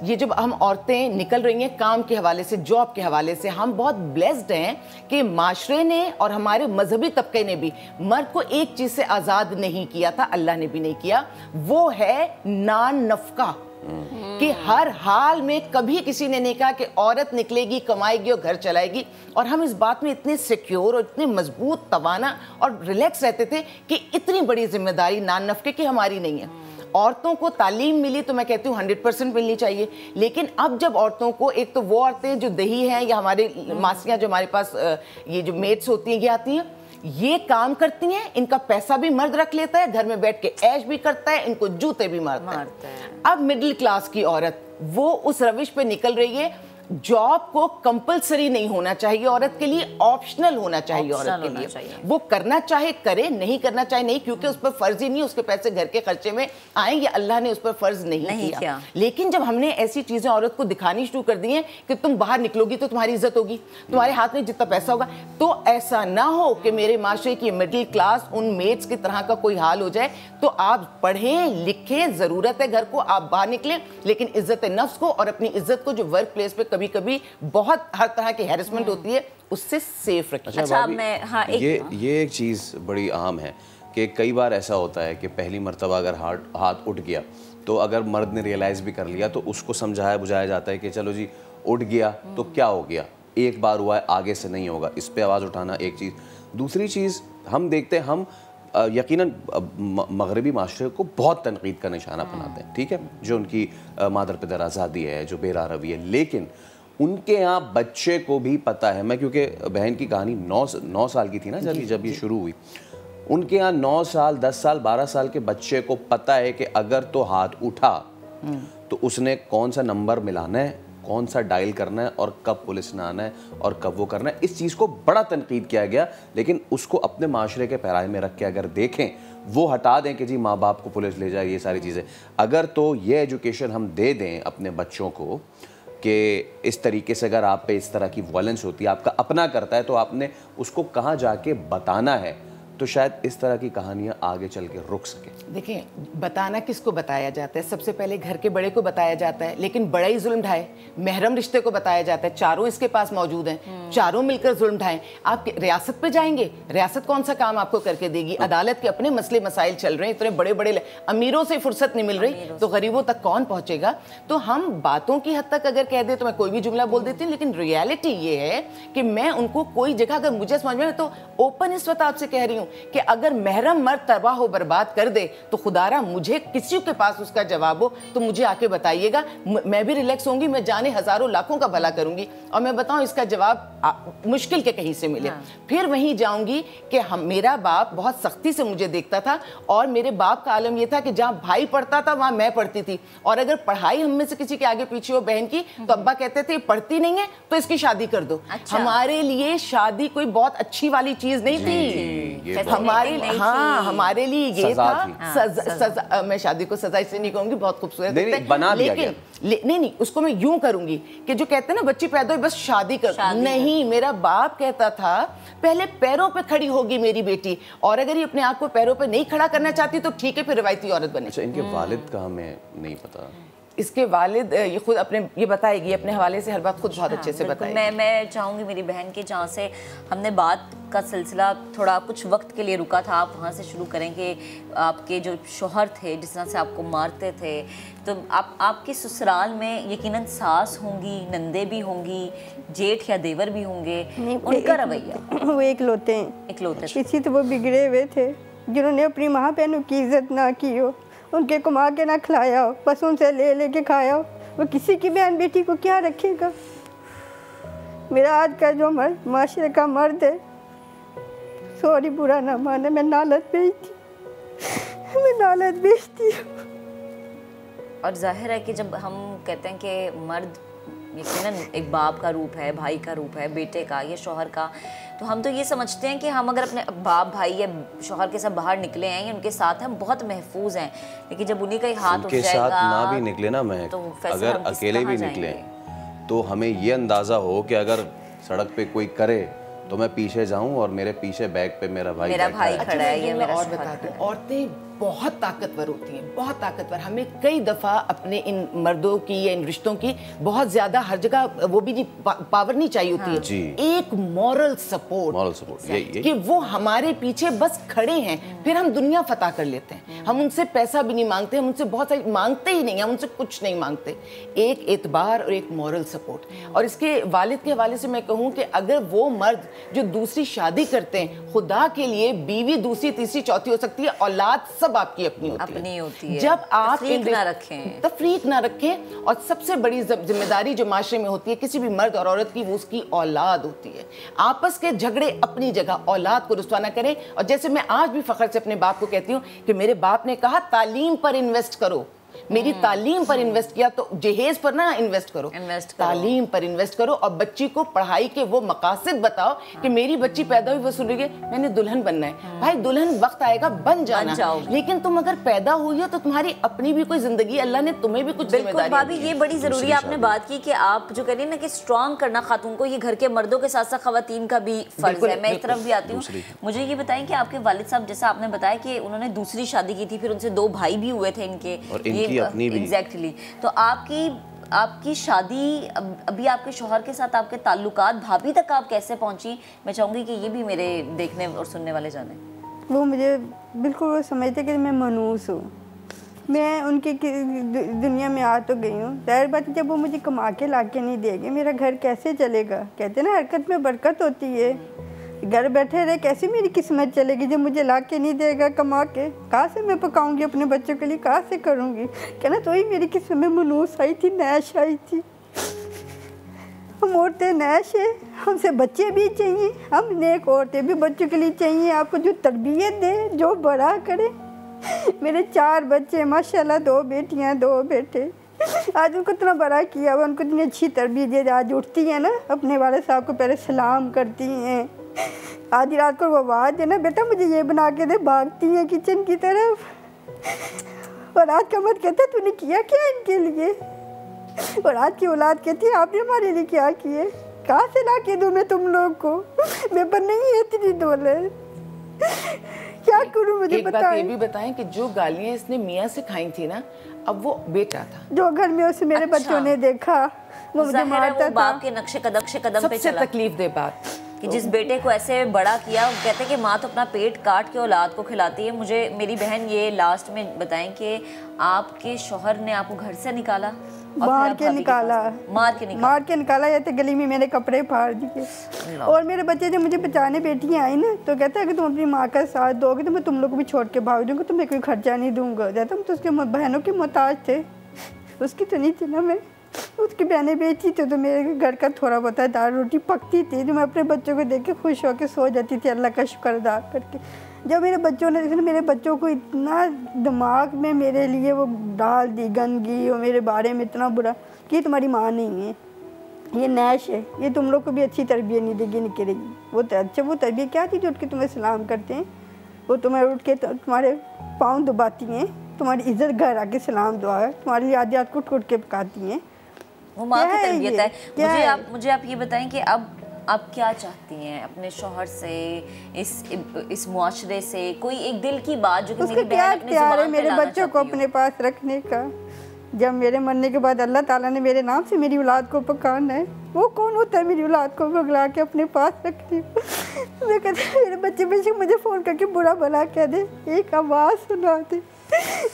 ये जब हम औरतें निकल रही हैं काम के हवाले से, जॉब के हवाले से, हम बहुत ब्लेस्ड हैं कि माशरे ने और हमारे मजहबी तबके ने भी मर्द को एक चीज़ से आज़ाद नहीं किया था, अल्लाह ने भी नहीं किया, वो है नान नफका। कि हर हाल में कभी किसी ने नहीं कहा कि औरत निकलेगी, कमाएगी और घर चलाएगी। और हम इस बात में इतने सिक्योर और इतने मजबूत, तवाना और रिलैक्स रहते थे कि इतनी बड़ी जिम्मेदारी नान नफके की हमारी नहीं है। औरतों को तालीम मिली तो मैं कहती हूँ 100% मिलनी चाहिए। लेकिन अब जब औरतों को, एक तो वो औरतें जो दही हैं या हमारे मासियाँ जो हमारे पास ये जो मेड्स होती हैं ये आती हैं, ये काम करती हैं, इनका पैसा भी मर्द रख लेता है, घर में बैठ के ऐश भी करता है, इनको जूते भी मारता है। अब मिडिल क्लास की औरत वो उस रविश पे निकल रही है, जॉब को कंपलसरी नहीं होना चाहिए औरत के लिए, ऑप्शनल होना चाहिए औरत के लिए। वो करना चाहे करे, नहीं करना चाहे नहीं, क्योंकि उस पर फर्ज ही नहीं, उसके पैसे घर के खर्चे में आएंगे, अल्लाह ने उस पर फर्ज नहीं किया। लेकिन जब हमने ऐसी चीजें औरत को दिखानी शुरू कर दी हैं कि तुम बाहर निकलोगी तो तुम्हारी इज्जत होगी, तुम्हारे हाथ में जितना पैसा होगा, तो ऐसा ना हो कि मेरे माशरे की मिडिल क्लास उन मेड्स की तरह का कोई हाल हो जाए। तो आप पढ़ें, लिखें, जरूरत है घर को, आप बाहर निकलें, लेकिन इज्जत नफ्स को और अपनी इज्जत को जो वर्क प्लेस पे कभी बहुत हर तरह की हैरेसमेंट होती है उससे सेफ रखिए। अच्छा मैं ये एक चीज़ बड़ी अहम है कि कई बार ऐसा होता है कि पहली मर्तबा अगर हाथ उठ गया तो अगर मर्द ने रियलाइज़ भी कर लिया तो उसको समझाया बुझाया जाता है कि चलो जी उठ गया तो क्या हो गया, एक बार हुआ है आगे से नहीं होगा, इस पे आवाज़ उठाना एक चीज़। दूसरी चीज़ हम देखते हैं, हम यकीनन मगरबी माशरे को बहुत तनकीद का निशाना बनाते हैं, ठीक है, जो उनकी मादर पिदर आज़ादी है, जो बेरा रवि है, लेकिन उनके यहाँ बच्चे को भी पता है। मैं क्योंकि बहन की कहानी 9 साल की थी ना जब ये शुरू हुई, उनके यहाँ 9 साल 10 साल 12 साल के बच्चे को पता है कि अगर तो हाथ उठा तो उसने कौन सा नंबर मिलाना है, कौन सा डायल करना है और कब पुलिस ने आना है और कब वो करना है। इस चीज़ को बड़ा तनकीद किया गया, लेकिन उसको अपने माशरे के पैराए में रख के अगर देखें, वो हटा दें कि जी माँ बाप को पुलिस ले जाए, ये सारी चीज़ें, अगर तो ये एजुकेशन हम दे दें अपने बच्चों को कि इस तरीके से अगर आप पे इस तरह की वायलेंस होती है, आपका अपना करता है, तो आपने उसको कहाँ जाके बताना है, तो शायद इस तरह की कहानियां आगे चल के रुक सके। देखिए, बताना किसको बताया जाता है? सबसे पहले घर के बड़े को बताया जाता है, लेकिन बड़ा ही जुल्म ढाए। महरम रिश्ते को बताया जाता है, चारों इसके पास मौजूद हैं, चारों मिलकर जुल्म ढाएं। आप रियासत पे जाएंगे, रियासत कौन सा काम आपको करके देगी? अदालत के अपने मसले मसाइल चल रहे हैं, इतने बड़े बड़े अमीरों से फुर्सत नहीं मिल रही, तो गरीबों तक कौन पहुंचेगा? तो हम बातों की हद तक अगर कह दे तो मैं कोई भी जुमला बोल देती हूँ, लेकिन रियलिटी ये है कि मैं उनको कोई जगह अगर मुझे समझ में, तो ओपन इस वक्त आपसे कह रही हूँ कि अगर महरम मर्द तबाह हो बर्बाद कर दे तो खुदारा मुझे किसी के पास उसका जवाब हो तो मुझे आके बताइएगा, मैं भी रिलैक्स होंगी, मैं जाने हजारों लाखों का भला करूंगी और मैं बताऊं इसका जवाब मुश्किल के कहीं से मिले। फिर वहीं जाऊंगी कि मेरा बाप बहुत सख्ती से मुझे देखता था और मेरे बाप का आलम यह था कि जहां भाई पढ़ता था वहां मैं पढ़ती थी, और अगर पढ़ाई हम में से किसी के आगे पीछे हो बहन की तो अब्बा कहते थे पढ़ती नहीं है तो इसकी शादी कर दो। हमारे लिए शादी कोई बहुत अच्छी वाली चीज नहीं थी, हमारे लिए ये था सजा। मैं शादी को सजा इसलिए नहीं कहूंगी, बहुत खूबसूरत बना दिया गया, नहीं उसको मैं यूं करूंगी कि जो कहते हैं ना बच्ची पैदा हुई बस शादी कर, नहीं, मेरा बाप कहता था पहले पैरों पे खड़ी होगी मेरी बेटी, और अगर ये अपने आप को पैरों पे नहीं खड़ा करना चाहती तो ठीक है, फिर रिवायती औरत बने। अच्छा, इनके वालिद का हमें नहीं पता। इसके वालिद ये खुद अपने ये बताएगी, अपने हवाले से हर बात खुद बहुत अच्छे से बताएगी। मैं चाहूँगी मेरी बहन के जहाँ से हमने बात का सिलसिला थोड़ा कुछ वक्त के लिए रुका था, आप वहाँ से शुरू करें कि आपके जो शौहर थे जिस तरह से आपको मारते थे, तो आपके ससुराल में यकीनन सास होंगी, नंदे भी होंगी, जेठ या देवर भी होंगे, उनका रवैया? वो इकलौते हैं, किसी तो वो बिगड़े हुए थे जिन्होंने अपनी माँ बहनों की इज्जत ना की हो, उनके कमा के ना खिलाया हो, बस उनसे ले के खाया हो। वो किसी की बहन बेटी को क्या रखेगा? मेरा आज का जो माशरे का मर्द है, सॉरी बुरा ना माने, मैं नालत बेचती हूँ। और जाहिर है कि जब हम कहते हैं कि मर्द यकीनन एक बाप का रूप है, भाई का रूप है, बेटे का या शौहर का, तो हम तो ये समझते हैं कि हम अगर अपने बाप भाई या शौहर के साथ बाहर निकले हैं या उनके साथ हम बहुत महफूज हैं, लेकिन जब उन्हीं का ही हाथ उठ जाएगा, साथ ना भी निकले ना, मैं तो अगर अकेले भी निकले तो हमें ये अंदाजा हो कि अगर सड़क पे कोई करे तो मैं पीछे जाऊं और मेरे पीछे बैग पे मेरा भाई खड़ा है। ये मेरा और बता दूं, औरतें बहुत ताकतवर होती हैं, बहुत ताकतवर। हमें कई दफ़ा अपने इन मर्दों की या इन रिश्तों की बहुत ज़्यादा हर जगह वो भी नहीं पावर नहीं चाहिए होती है, एक मॉरल सपोर्ट कि वो हमारे पीछे बस खड़े हैं, फिर हम दुनिया फतह कर लेते हैं। हम उनसे पैसा भी नहीं मांगते, हम उनसे बहुत सारी मांगते ही नहीं, हम उनसे कुछ नहीं मांगते, एक एतबार और एक मॉरल सपोर्ट। और इसके वालिद के हवाले से मैं कहूँ कि अगर वो मर्द जो दूसरी शादी करते हैं, खुदा के लिए बीवी दूसरी तीसरी चौथी हो सकती है, औलाद सब आपकी अपनी होती है। जब आप तफरीक ना रखें, और सबसे बड़ी जिम्मेदारी जो माशरे में होती है किसी भी मर्द और औरत की, वो उसकी औलाद होती है। आपस के झगड़े अपनी जगह, औलाद को रुस्वा ना करें। और जैसे मैं आज भी फख्र से अपने बाप को कहती हूँ कि मेरे बाप ने कहा तालीम पर इन्वेस्ट करो, मेरी तालीम पर इन्वेस्ट किया, तो जहेज पर ना इन्वेस्ट करो, तालीम पर इन्वेस्ट करो और बच्ची को पढ़ाई के वो मकासद बताओ कि मेरी बच्ची पैदा हुई वो सुन रही है मैंने दुल्हन बनना है। भाई दुल्हन वक्त आएगा बन जाना, लेकिन तुम अगर पैदा हुई हो तो तुम्हारी अपनी भी कोई जिंदगी, अल्लाह ने तुम्हें भी कुछ जिम्मेदारी। भाभी ये बड़ी जरूरी है, आपने बात की कि आप जो कह रही है ना कि स्ट्रॉन्ग करना खातून को, ये घर के मर्दों के साथ साथ खवातीन का भी फर्ज है। मैं इस तरफ भी आती हूँ। मुझे ये बताएं कि आपके वालिद साहब, जैसा आपने बताया कि उन्होंने दूसरी शादी की थी, फिर उनसे 2 भाई भी हुए थे इनके, एग्जैक्टली। तो आपकी शादी अभी आपके शौहर के साथ आपके ताल्लुकात, भाभी तक आप कैसे पहुंची? मैं चाहूंगी कि ये भी मेरे देखने और सुनने वाले जाने। वो मुझे बिल्कुल वो समझते कि मैं मनूस हूँ, मैं उनकी दुनिया में आ तो गई हूँ, जाहिर बात है जब वो मुझे कमा के ला के नहीं देंगे मेरा घर कैसे चलेगा। कहते ना हरकत में बरकत होती है, घर बैठे रहे कैसे मेरी किस्मत चलेगी जब मुझे ला के नहीं देगा कमा के। कहाँ से मैं पकाऊंगी अपने बच्चों के लिए, कहाँ से करूँगी। कहना तो ही मेरी किस्मत में मनूस आई थी, नैश आई थी। हम औरतें नैश है, हमसे बच्चे भी चाहिए, हम नेक औरतें भी बच्चों के लिए चाहिए। आपको जो तरबियत दे, जो बड़ा करे। मेरे 4 बच्चे माशाल्लाह, 2 बेटियां 2 बेटे। आज उनको इतना बड़ा किया हुआ, उनको इतनी अच्छी तरबियत दे। आज उठती है ना अपने वाले साहब को पहले सलाम करती हैं। आधी रात को वो आवाज़ है ना, बेटा मुझे ये बना के दे, भागती हैं किचन की तरफ। और आज का मत कहता तूने किया क्या इनके लिए। और आज की औलाद कहती है आपने हमारे लिए क्या किए। कहाँ से ला के दूँ मैं तुम लोग को, मेरे पर नहीं है इतनी दौलत, क्या करूँ मुझे एक बात ये भी बताएं कि जो गालियाँ इसने मियाँ से खाई थी ना, अब वो बेटा था जो घर में उसे मेरे बच्चों ने देखा, वो मुझे मारता था। बाप के नक्शे कदम पे चला। सबसे तकलीफ दे बात कि जिस बेटे को ऐसे बड़ा किया, वो कहते हैं कि माँ तो अपना पेट काट के औलाद को खिलाती है। मुझे मेरी बहन ये लास्ट में बताएं कि आपके शौहर ने आपको घर से निकाला, मार के निकाला या तो गली में मेरे कपड़े फाड़ दिए। और मेरे बच्चे जब मुझे बचाने बेटियां आई ना, तो कहता है कि तुम अपनी माँ का साथ दोगे तो मैं तुम लोग को भी छोड़ के भाग दूंगा, तुम्हें कोई खर्चा नहीं दूंगा। कहता हम तो उसके बहनों के मोहताज थे, उसकी तो नहीं थी ना मैं। उसकी बहनें बेटी थी तो मेरे घर का थोड़ा बहुत दाल रोटी पकती थी, जो मैं अपने बच्चों को देख के खुश होकर सो जाती थी अल्लाह का शुक्र अदा करके। जब मेरे बच्चों ने देखा, मेरे बच्चों को इतना दिमाग में मेरे लिए वो डाल दी गंदगी और मेरे बारे में इतना बुरा कि तुम्हारी माँ नहीं है, ये नैश है, ये तुम लोग को भी अच्छी तरबियत नहीं देगी, नहीं करेगी। वो अच्छा वो तरबियत क्या थी जो उठ के तुम्हें सलाम करते हैं, वो तुम्हें उठ के तुम्हारे पाँव दबाती हैं, तुम्हारी इज्जत घर आके सलाम दुआ है, तुम्हारे लिए आधी रात कुट के पकाती हैं। वो माँ की तरबियत है। मुझे आप ये बताएं कि अब आप क्या चाहती हैं अपने शौहर से, इस मुआशरे से? कोई एक दिल की बात जो कि मेरी बहन अपनी ज़ुबान पे मेरे बच्चों को अपने पास रखने का। जब मेरे मरने के बाद अल्लाह ताला ने मेरे नाम से मेरी औलाद को पकाना है, वो कौन होता है मेरी औलाद को पकड़ा के अपने पास रखने। मैं कहती मेरे बच्चे बेशक मुझे फ़ोन करके बुरा भला कह दे, एक आवाज़ सुना दे।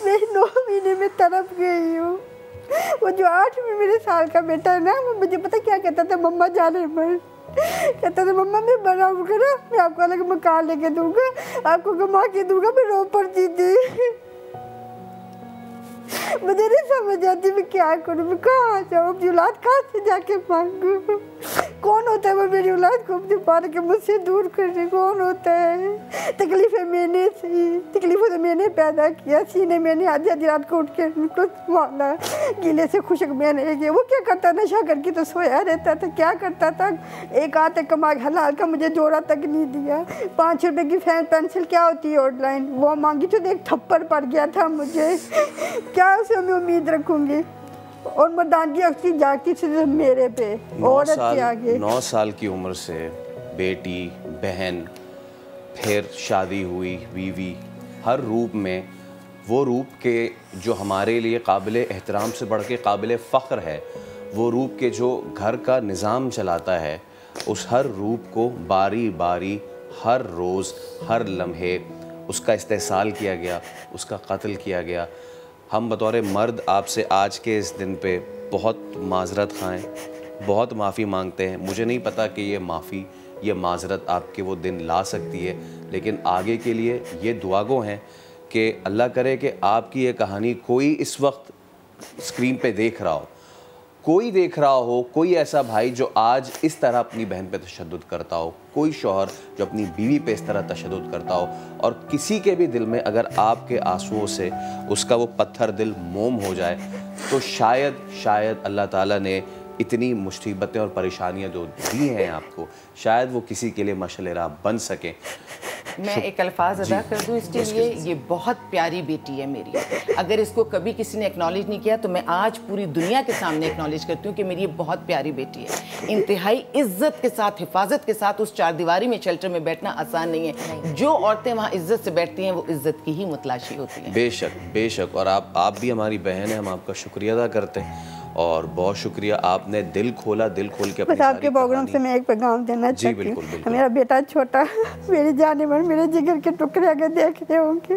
मैं 9 महीने में तड़प गई हूँ। वो जो 8 साल का बेटा है ना, वो मुझे पता क्या कहता था, मम्मा जाने पर कहता था मम्मा मैं बड़ा होकर ना मैं आपको अलग मकान लेके दूंगा, आपको कमा के दूंगा। मैं रो पड़ती थी, मुझे नहीं समझ आती मैं क्या करूँ, मैं कहाँ जाऊँ, अपनी औलाद कहाँ से जाके मांगूँ। कौन होता है वो मेरी औलाद को अपने पार के मुझसे दूर करने, कौन होता है। तकलीफ़ें मैंने सही, तकलीफ़ों से मैंने पैदा किया, सीने मैंने आधी आधी रात को उठ के उनको माला, गीले से खुशक मैंने किया। वो क्या करता, नशा करके तो सोया रहता था, क्या करता था, एक आते कमा हलाल का मुझे जोड़ा तक नहीं दिया। 5 रुपए की पेंसिल क्या होती है ऑनलाइन, वो मांगी तो एक थप्पड़ पड़ गया था मुझे, क्या उसे मैं उम्मीद रखूँगी। और मर्दानगी अक्सर जागती से मेरे पे, औरत के आगे। 9 साल की उम्र से बेटी, बहन, फिर शादी हुई, बीवी, हर रूप में वो रूप के जो हमारे लिए काबिल एहतराम से बढ़ के काबिल फ़ख्र है, वो रूप के जो घर का निज़ाम चलाता है, उस हर रूप को बारी बारी हर रोज़ हर लम्हे उसका इस्तेसाल किया गया, उसका कत्ल किया गया। हम बतौर मर्द आपसे आज के इस दिन पे बहुत माजरत खाएँ, बहुत माफ़ी मांगते हैं। मुझे नहीं पता कि ये माफ़ी, ये माजरत आपके वो दिन ला सकती है, लेकिन आगे के लिए ये दुआगो हैं कि अल्लाह करे कि आपकी ये कहानी कोई इस वक्त स्क्रीन पे देख रहा हो, कोई देख रहा हो, कोई ऐसा भाई जो आज इस तरह अपनी बहन पे तशद्दुद करता हो, कोई शौहर जो अपनी बीवी पे इस तरह तशद्दुद करता हो, और किसी के भी दिल में अगर आपके आंसुओं से उसका वो पत्थर दिल मोम हो जाए, तो शायद अल्लाह ताला ने इतनी मुसीबतें और परेशानियां जो दी हैं आपको, शायद वो किसी के लिए मशअल राह बन सकें। मैं एक अल्फाज अदा कर दूँ इसके लिए, ये बहुत प्यारी बेटी है मेरी। अगर इसको कभी किसी ने एक्नॉलेज नहीं किया तो मैं आज पूरी दुनिया के सामने एक्नॉलेज करती हूँ कि मेरी ये बहुत प्यारी बेटी है। इंतहाई इज्जत के साथ, हिफाजत के साथ उस चारदीवारी में, शेल्टर में बैठना आसान नहीं है। जो औरतें वहाँ इज्जत से बैठती हैं वो इज्जत की ही मुतलाशी होती हैं। बेशक बेशक, और आप भी हमारी बहन है, हम आपका शुक्रिया अदा करते हैं और बहुत शुक्रिया, आपने दिल खोला, दिल खोल के बस आपके प्रोग्राम से मैं एक पैगाम देना चाहती हूँ। मेरा बेटा छोटा, मेरी जाने मन, मेरे जिगर के टुकड़े अगर देख रहे होंगे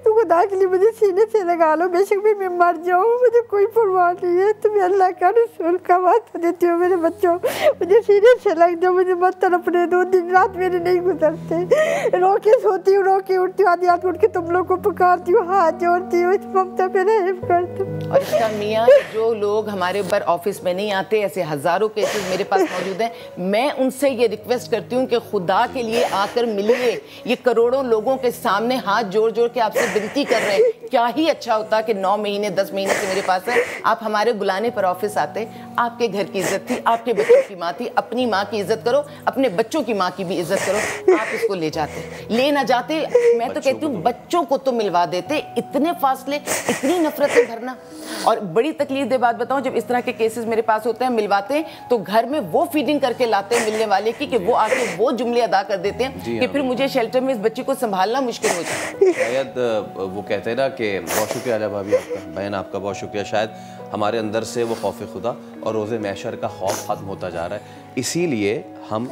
तो खुदा के लिए मुझे सीने से लगा लो, बेशक भी मैं मर जाऊँ, मुझे कोई परवाह नहीं है। तुम्हें अल्लाह का रसूल का वास्ता देती हो मेरे बच्चों, मुझे सीने से लग जाओ, मुझे मत तड़पने दो। दिन रात मेरे नहीं गुजरते, रो के सोती हूँ, रो के उठती हूँ, आधी रात उठ के तुम लोग को पुकारती हूँ, हाथ जोड़ती हूँ, इस ममता पे रहम कर दो। और इसका मियाँ, जो लोग हमारे ऊपर ऑफिस में नहीं आते, ऐसे हजारों केसेस मेरे पास मौजूद हैं, मैं उनसे ये रिक्वेस्ट करती हूँ कि खुदा के लिए आकर मिलिए। ये करोड़ों लोगों के सामने हाथ जोड़ जोड़ के आपसे विनती कर रहे हैं। क्या ही अच्छा होता कि 9 महीने 10 महीने से मेरे पास है, आप हमारे बुलाने पर ऑफिस आते। आपके घर की इज्जत थी, आपके बच्चों की माँ थी, अपनी माँ की इज्जत करो, अपने बच्चों की माँ की भी इज्जत करो। आप इसको ले जाते, ले ना जाते, मैं तो कहती हूँ बच्चों को तो मिलवा देते। इतने फासले, इतनी नफरतें भरना। और बड़ी तकलीफ दे बात बताऊं, जब इस तरह के केसेस मेरे पास होते हैं, मिलवाते हैं, तो घर में वो फीडिंग करके लाते हैं मिलने वाले की, कि वो आके वो जुमले अदा कर देते हैं कि फिर मुझे शेल्टर में इस बच्ची को संभालना मुश्किल हो जाए। शायद वो कहते हैं ना कि बहुत शुक्रिया आलिया भाभी, आपका बहन, आपका बहुत शुक्रिया। शायद हमारे अंदर से वो खौफ खुदा और रोज़े महशर का खौफ ख़त्म होता जा रहा है, इसीलिए हम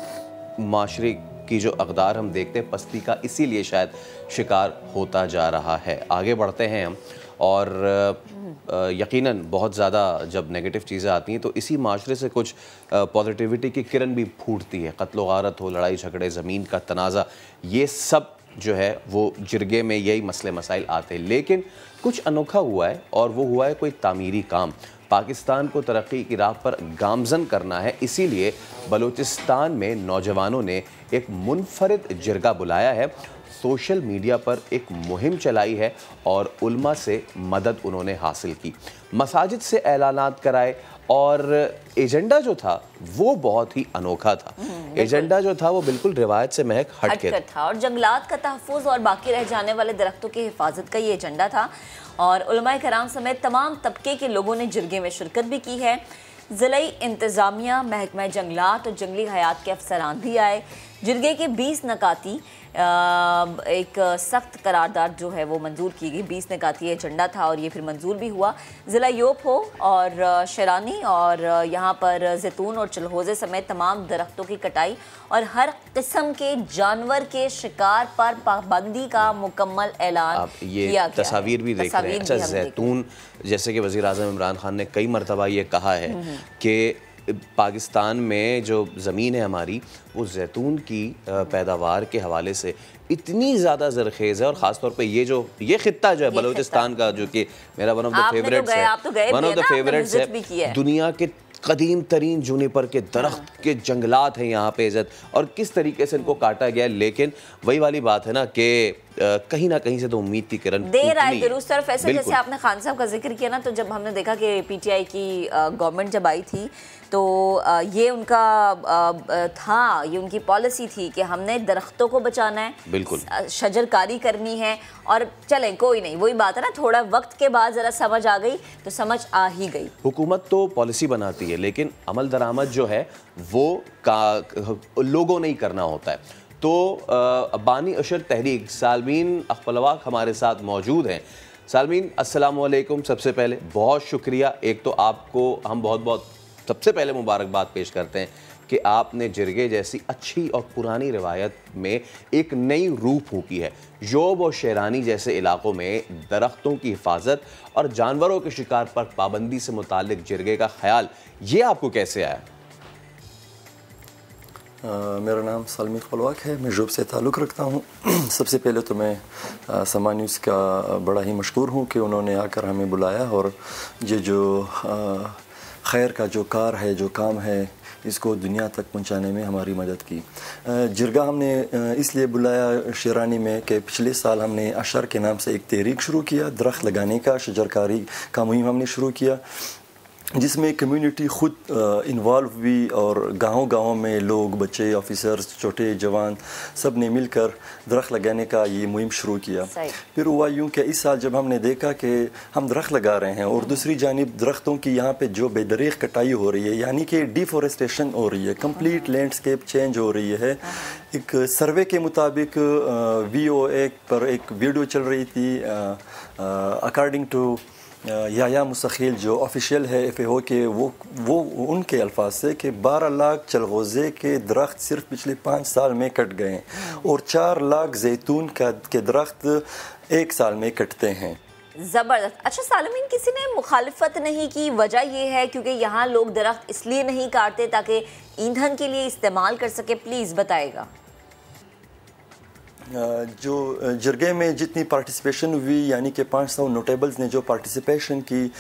माशरे की जो अक़दार हम देखते हैं पस्ती का, इसीलिए शायद शिकार होता जा रहा है। आगे बढ़ते हैं हम, और यकीनन बहुत ज़्यादा जब नेगेटिव चीज़ें आती हैं तो इसी माशरे से कुछ पॉजिटिविटी की किरण भी फूटती है। कत्ल गारत हो, लड़ाई झगड़े, ज़मीन का तनाज़ा, ये सब जो है वो जिरगे में यही मसले मसाइल आते हैं। लेकिन कुछ अनोखा हुआ है, और वो हुआ है कोई तामीरी काम। पाकिस्तान को तरक्की की राह पर गामजन करना है, इसीलिए बलूचिस्तान में नौजवानों ने एक मुनफरिद जिरगा बुलाया है, सोशल मीडिया पर एक मुहिम चलाई है और उल्मा से मदद उन्होंने हासिल की, मसाजिद से ऐलानात कराए, और एजेंडा जो था वो बहुत ही अनोखा था। एजेंडा जो था वो बिल्कुल रिवायत से महक हटकर था, और जंगलात का तहफ़्फ़ुज़ और बाकी रह जाने वाले दरख्तों की हिफाजत का ये एजेंडा था। और उलमाए कराम समेत तमाम तबके के लोगों ने जिरगे में शिरकत भी की है। ज़िलाई इंतज़ामिया, महकमा जंगलात और जंगली हयात के अफसरान भी आए। जिरगे के 20 नकाती एक सख्त करारदाद जो है वो मंजूर की गई। 20 नकाती एजेंडा था और ये फिर मंजूर भी हुआ। ज़िला योप हो और शेरानी और यहाँ पर जैतून और चलहोज़े समेत तमाम दरख्तों की कटाई और हर किस्म के जानवर के शिकार पर पाबंदी का मुकम्मल ऐलान किया गया। तस्वीर भी देख रहे हैं। अच्छा, जैतून, जैसे कि वज़ीर आज़म इमरान खान ने कई मरतबा ये कहा है कि पाकिस्तान में जो ज़मीन है हमारी, वो जैतून की पैदावार के हवाले से इतनी ज़्यादा ज़रखेज़ है, और ख़ास तौर पे ये खित्ता जो है बलूचिस्तान का, जो कि मेरा वन ऑफ द फेवरेट्स है, वन ऑफ द फेवरेट्स है दुनिया के कदीम तरीन जूनिपर के दरख्त के जंगलात हैं यहाँ पे इज़्ज़त, और किस तरीके से इनको काटा गया। लेकिन वही वाली बात है ना कि कहीं ना कहीं से तो उम्मीद की किरण देर आए दुरुस्त तरफ। ऐसे जैसे आपने खान साहब का जिक्र किया ना, तो जब हमने देखा कि पीटीआई की गवर्नमेंट जब आई थी तो ये उनका था, ये उनकी पॉलिसी थी कि हमने दरख्तों को बचाना है, बिल्कुल शजरकारी करनी है। और चलें, कोई नहीं, वही बात है ना, थोड़ा वक्त के बाद ज़रा समझ आ गई तो समझ आ ही गई। हुकूमत तो पॉलिसी बनाती है, लेकिन अमल दरामद जो है वो लोगों ने ही करना होता है। तो बानी अशर तहरीक सालमीन अख्पलवाक हमारे साथ मौजूद हैं। सालमीन, अस्सलाम वालेकुम। सबसे पहले बहुत शुक्रिया। एक तो आपको हम बहुत सबसे पहले मुबारकबाद पेश करते हैं कि आपने जिरगे जैसी अच्छी और पुरानी रिवायत में एक नई रूह फूंकी है। योब और शेरानी जैसे इलाकों में दरख्तों की हिफाजत और जानवरों के शिकार पर पाबंदी से मुतालिक जिरगे का ख्याल, ये आपको कैसे आया? मेरा नाम सालमीन खलवाक है, मैं जोब से ताल्लुक़ रखता हूँ। सबसे पहले तो मैं समा न्यूज़ का बड़ा ही मशकूर हूँ कि उन्होंने आकर हमें बुलाया, और ये जो खैर का जो कार है, जो काम है, इसको दुनिया तक पहुंचाने में हमारी मदद की। जिरगा हमने इसलिए बुलाया शेरानी में कि पिछले साल हमने अशर के नाम से एक तहरीक शुरू किया, दरख्त लगाने का, शजरकारी का मुहिम हमने शुरू किया, जिसमें कम्युनिटी खुद इन्वॉल्व हुई, और गाँव-गाँव में लोग, बच्चे, ऑफिसर्स, छोटे जवान, सब ने मिलकर दरख्त लगाने का ये मुहिम शुरू किया। फिर हुआ यूँ कि इस साल जब हमने देखा कि हम दरख्त लगा रहे हैं और दूसरी जानिब दरख्तों की यहाँ पे जो बेदरीग कटाई हो रही है, यानी कि डिफॉरेस्टेशन हो रही है, कंप्लीट लैंडस्केप चेंज हो रही है। एक सर्वे के मुताबिक VOA पर एक वीडियो चल रही थी, अकॉर्डिंग टू याया मुस्तखिल जो ऑफिशियल है FAO के, वो उनके अल्फाज से कि 12 लाख चलगोज़े के दरख्त सिर्फ पिछले 5 साल में कट गए हैं और 4 लाख जैतून के दरख्त 1 साल में कटते हैं। ज़बरदस्त। अच्छा सालमीन, किसी ने मुखालिफत नहीं की, वजह यह है क्योंकि यहाँ लोग दरख्त इसलिए नहीं काटते ताकि ईंधन के लिए इस्तेमाल कर सके, प्लीज़ बताएगा। जो जरगे में जितनी पार्टिसिपेशन हुई, यानी कि 500 नोटेबल्स ने जो पार्टिसिपेशन की,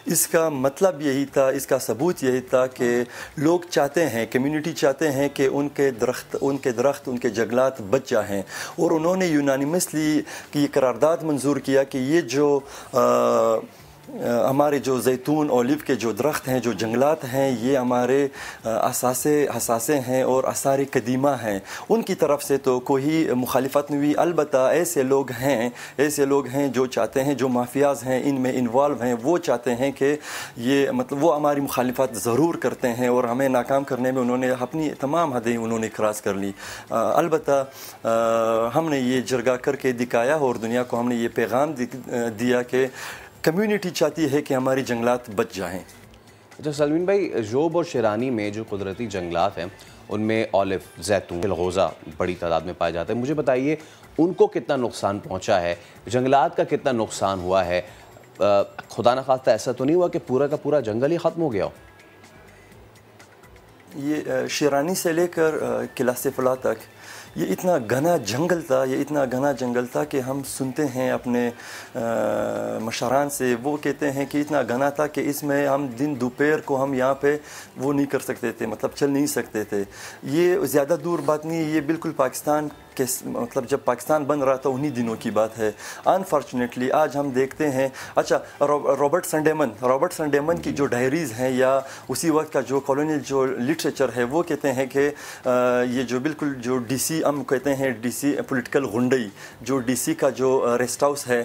इसका मतलब यही था, इसका सबूत यही था कि लोग चाहते हैं, कम्युनिटी चाहते हैं कि उनके दरख्त उनके जंगलात बच जाएं, और उन्होंने यूनानिमसली की करारदाद मंजूर किया कि ये जो हमारे जो जैतून ओलिव के जो दरख्त हैं, जो जंगलात हैं, ये हमारे हसासे हैं और आसार कदीमा हैं। उनकी तरफ से तो कोई मुखालिफत नहीं हुई। अलबत्ता ऐसे लोग हैं जो चाहते हैं, जो माफियाज हैं इनमें इन्वॉल्व हैं, वो चाहते हैं कि ये मतलब वो हमारी मुखालिफत ज़रूर करते हैं और हमें नाकाम करने में उन्होंने अपनी तमाम हदें उन्होंने क्रॉस कर ली। अलबत्ता हमने ये जरगा करके दिखाया और दुनिया को हमने ये पैगाम दिया कि कम्युनिटी चाहती है कि हमारी जंगलात बच जाएं। अच्छा सलमीन भाई, जोब और शिरानी में जो कुदरती जंगलात हैं उनमें ओलिव, जैतून, चिलगोज़ा बड़ी तादाद में पाए जाते हैं। मुझे बताइए उनको कितना नुकसान पहुंचा है, जंगलात का कितना नुकसान हुआ है? खुदा न खास्ता ऐसा तो नहीं हुआ कि पूरा का पूरा जंगल ही ख़त्म हो गया हो? ये शिरानी से लेकर किला सिफला तक ये इतना घना जंगल था कि हम सुनते हैं अपने मशारान से, वो कहते हैं कि इतना घना था कि इसमें हम दिन दोपहर को हम यहाँ पे वो नहीं कर सकते थे, मतलब चल नहीं सकते थे। ये ज़्यादा दूर बात नहीं है, ये बिल्कुल पाकिस्तान के मतलब जब पाकिस्तान बन रहा था उन्हीं दिनों की बात है। अनफॉर्चुनेटली आज हम देखते हैं, अच्छा रॉबर्ट संडेमन की जो डायरीज़ हैं या उसी वक्त का जो कॉलोनियल जो लिटरेचर है, वो कहते हैं कि ये जो बिल्कुल जो DC हम कहते हैं DC पॉलिटिकल गुंडई, जो DC का जो रेस्ट हाउस है,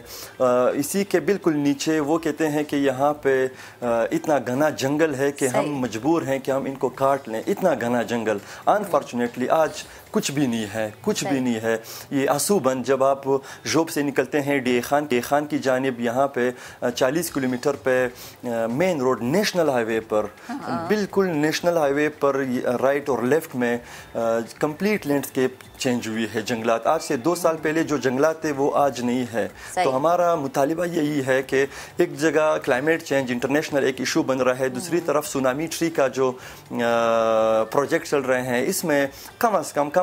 इसी के बिल्कुल नीचे वो कहते हैं कि यहाँ पे इतना घना जंगल है कि हम मजबूर हैं कि हम इनको काट लें, इतना घना जंगल। अनफॉर्चुनेटली आज कुछ भी नहीं है। ये आसूबन जब आप जोब से निकलते हैं डे खान की जानिब, यहाँ पे 40 किलोमीटर पे मेन रोड नेशनल हाईवे पर, बिल्कुल नेशनल हाईवे पर राइट और लेफ्ट में कंप्लीट लैंडस्केप चेंज हुई है। जंगलात आज से 2 साल पहले जो जंगलात थे वो आज नहीं है। तो हमारा मुतालिबा यही है कि एक जगह क्लाइमेट चेंज इंटरनेशनल एक इशू बन रहा है, दूसरी तरफ सुनामी ट्री का जो प्रोजेक्ट चल रहे हैं, इसमें कम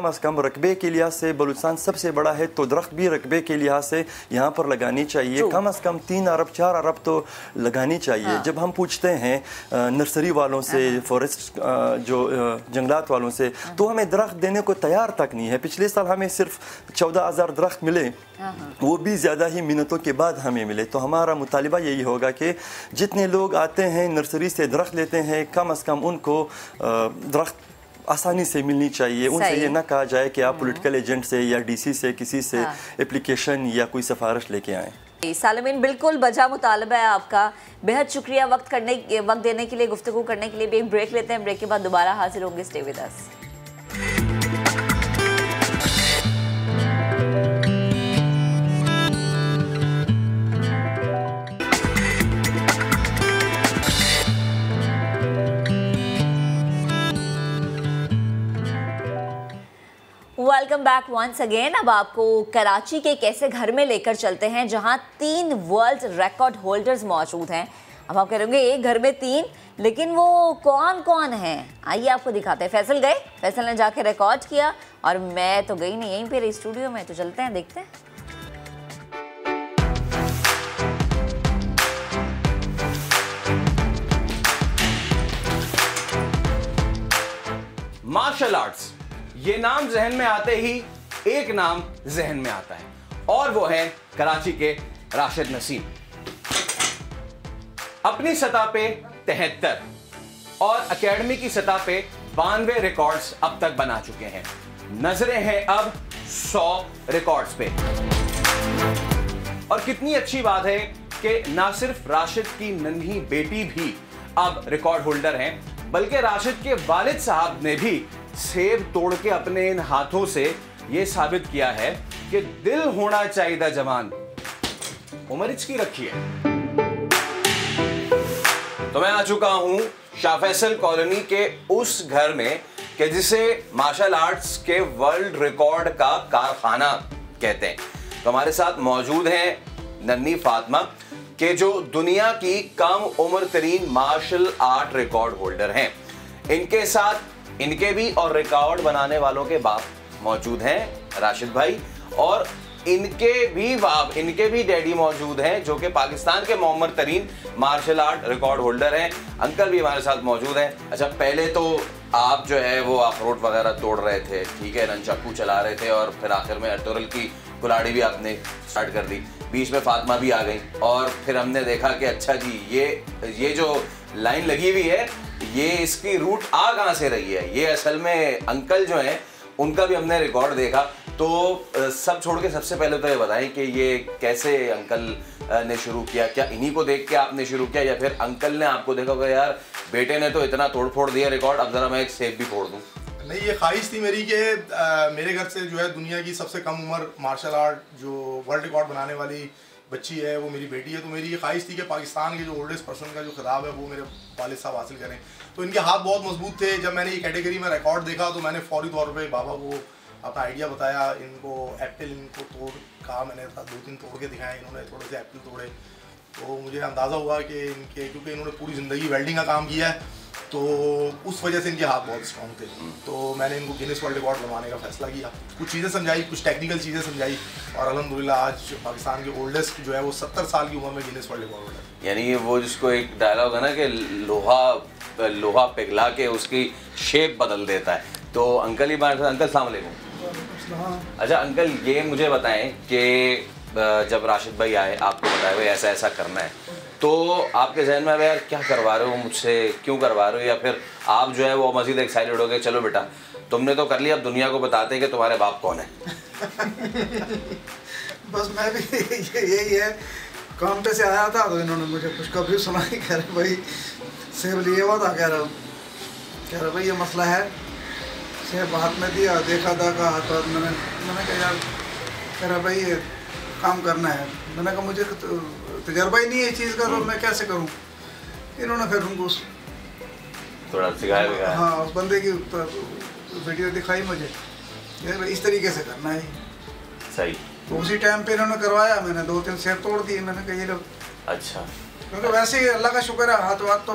अज़ कम रकबे के लिहाज से बलूचिस्तान सबसे बड़ा है, तो दरख्त भी रकबे के लिहाज से यहाँ पर लगानी चाहिए। कम अज़ कम 3 अरब 4 अरब तो लगानी चाहिए। जब हम पूछते हैं नर्सरी वालों से, फॉरेस्ट जो जंगलात वालों से, तो हमें दरख्त देने को तैयार तक नहीं है। पिछले साल हमें सिर्फ 14,000 दरख्त मिले, वो भी ज़्यादा ही मिन्नतों के बाद हमें मिले। तो हमारा मुतालिबा यही होगा कि जितने लोग आते हैं नर्सरी से दरख्त लेते हैं, कम अज़ कम उनको दरख्त आसानी से मिलनी चाहिए। उनसे ये ना कहा जाए कि आप पॉलिटिकल एजेंट से या DC से किसी से एप्लीकेशन या कोई सिफारिश लेके आएँ। सालमीन, बिल्कुल बजा मुतालबा है आपका, बेहद शुक्रिया वक्त देने के लिए, गुफ्तगू करने के लिए। भी एक ब्रेक लेते हैं, ब्रेक के बाद दोबारा हाजिर होंगे। Stay with us. Welcome back once again. अब आपको कराची के एक ऐसे घर में लेकर चलते हैं जहां 3 वर्ल्ड रिकॉर्ड होल्डर्स मौजूद हैं। अब आप कह रहे एक घर में 3, लेकिन वो कौन कौन हैं? आइए आपको दिखाते हैं। फैसल ने जाके रिकॉर्ड किया और मैं तो गई नहीं, यहीं पे स्टूडियो में, तो चलते हैं देखते हैं। मार्शल आर्ट्स, ये नाम जहन में आते ही एक नाम जहन में आता है और वो है कराची के राशिद नसीम। अपनी सतह पे 73 और एकेडमी की सतह पे 92 रिकॉर्ड्स अब तक बना चुके हैं। नजरें हैं अब 100 रिकॉर्ड्स पे। और कितनी अच्छी बात है कि ना सिर्फ राशिद की नन्ही बेटी भी अब रिकॉर्ड होल्डर हैं, बल्कि राशिद के वालिद साहब ने भी सेब तोड़ के अपने इन हाथों से यह साबित किया है कि दिल होना चाहिए जवान, उम्र इसकी रखी है। तो मैं आ चुका हूं शाह फैसल कॉलोनी के उस घर में कि जिसे मार्शल आर्ट्स के वर्ल्ड रिकॉर्ड का कारखाना कहते हैं। तो हमारे साथ मौजूद हैं नन्ही फातिमा के जो दुनिया की कम उम्र तरीन मार्शल आर्ट रिकॉर्ड होल्डर हैं। इनके साथ इनके भी और रिकॉर्ड बनाने वालों के बाप मौजूद हैं राशिद भाई, और इनके भी बाप, इनके भी डैडी मौजूद हैं जो कि पाकिस्तान के मौमर तरीन मार्शल आर्ट रिकॉर्ड होल्डर हैं। अंकल भी हमारे साथ मौजूद हैं। अच्छा, पहले तो आप जो है वो अखरोट वगैरह तोड़ रहे थे, ठीक है, ननचाकू चला रहे थे, और फिर आखिर में अर्तुगरुल की कुल्हाड़ी भी आपने स्टार्ट कर दी। बीच में फातिमा भी आ गई और फिर हमने देखा कि अच्छा जी ये जो लाइन लगी हुई है ये इसकी रूट आ कहाँ से रही है। ये असल में अंकल जो हैं उनका भी हमने रिकॉर्ड देखा। तो सब छोड़ के सबसे पहले तो ये बताएं कि ये कैसे अंकल ने शुरू किया? क्या इन्हीं को देख के आपने शुरू किया या फिर अंकल ने आपको देखा कि यार बेटे ने तो इतना तोड़ फोड़ दिया रिकॉर्ड, अब जरा मैं एक सेब भी फोड़ दूं? नहीं, ये ख्वाहिश थी मेरी कि मेरे घर से जो है दुनिया की सबसे कम उम्र मार्शल आर्ट जो वर्ल्ड रिकॉर्ड बनाने वाली बच्ची है वो मेरी बेटी है। तो मेरी ये ख्वाहिश थी कि पाकिस्तान के जो ओल्डेस्ट पर्सन का जो खिताब है वो मेरे वालिद साहब हासिल करें। तो इनके हाथ बहुत मजबूत थे। जब मैंने ये कैटेगरी में रिकॉर्ड देखा तो मैंने फौरी तौर पे बाबा को अपना आइडिया बताया। इनको एप्पल इनको तोड़ कहा, मैंने 2-3 तोड़ के दिखाए, इन्होंने थोड़े से एप्पल तोड़े। तो मुझे अंदाज़ा हुआ कि इनके, क्योंकि इन्होंने पूरी ज़िंदगी वेल्डिंग का काम किया है तो उस वजह से इनके हाथ बहुत स्ट्रॉन्ग थे। तो मैंने इनको गिनीज वर्ल्ड रिकॉर्ड बनवाने का फैसला किया। कुछ चीज़ें समझाई, कुछ टेक्निकल चीज़ें समझाई, और अल्हम्दुलिल्लाह आज पाकिस्तान के ओल्डेस्ट जो है वो 70 साल की उम्र में गिनीज वर्ल्ड रिकॉर्ड है। यानी वो जिसको एक डायलॉग है ना कि लोहा पिघला के उसकी शेप बदल देता है। तो अंकल ही बात। अंकल अस्सलाम वालेकुम। अच्छा अंकल, ये मुझे बताएं कि जब राशिद भाई आए आपको बताया भाई ऐसा ऐसा करना है, तो आपके जहन में यार क्या करवा रहे हो मुझसे, क्यों करवा रहे हो, या फिर आप जो है वो मज़ीद एक्साइटेड हो गए चलो बेटा तुमने तो कर लिया, अब दुनिया को बताते हैं कि तुम्हारे बाप कौन है? बस मैं भी यही है, काम पे से आया था तो इन्होंने मुझे खुशखबरी सुनाई, कह रहे भाई सेब लिए हुआ था, कह रहा भाई ये मसला है। सेब हाथ में दिया, देखा था हाथ, मैंने कहा यार, कह रहा भाई ये काम करना है। मैंने कहा मुझे तजर्बा ही नहीं है इस चीज़ का, तो मैं कैसे करूं? इन्होंने फिर उनको थोड़ा सिखाया। हाँ, उस बंदे की वीडियो दिखाई मुझे, यार इस तरीके से करना है सही। तो उसी टाइम पे इन्होंने करवाया, मैंने 2-3 सेब तोड़ दिए। मैंने कहा ये लो। अच्छा, क्योंकि वैसे ही अल्लाह का शुक्र है हाथ तो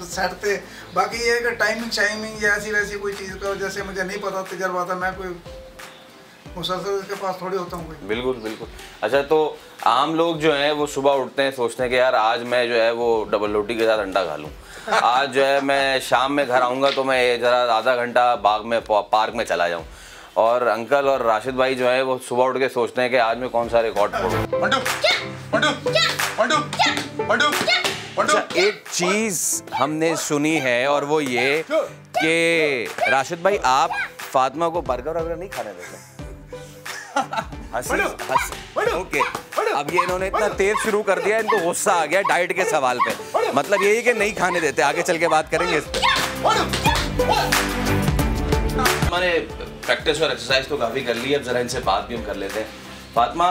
सेट थे। बाकी ये है कि टाइमिंग या ऐसी वैसी कोई चीज़ का जैसे मुझे नहीं पता, तजर्बा था, मैं कोई मुसलसल के पास थोड़ी होता हूँ। बिल्कुल बिल्कुल। अच्छा, तो आम लोग जो हैं वो सुबह उठते हैं सोचते हैं कि यार आज मैं जो है वो डबल रोटी के साथ अंडा खा लूँ, आज जो है मैं शाम में घर आऊँगा तो मैं ज़रा आधा घंटा बाग में पार्क में चला जाऊँ। और अंकल और राशिद भाई जो है वो सुबह उठ के सोचते हैं कि आज मैं कौन सा रिकॉर्ड फोड़ूं। अच्छा, एक चीज़ हमने सुनी है और वो ये कि राशिद भाई आप फातिमा को बर्गर वगैरह नहीं खाने देते। ओके, अब ये इन्होंने इतना तेज शुरू कर दिया, इनको गुस्सा आ गया डाइट के सवाल पे, मतलब यही कि नहीं खाने देते। आगे चल के बात करेंगे इस पे। हमारे प्रैक्टिस और एक्सरसाइज तो काफ़ी कर ली, अब ज़रा इनसे बात भी हम कर लेते हैं। फातिमा,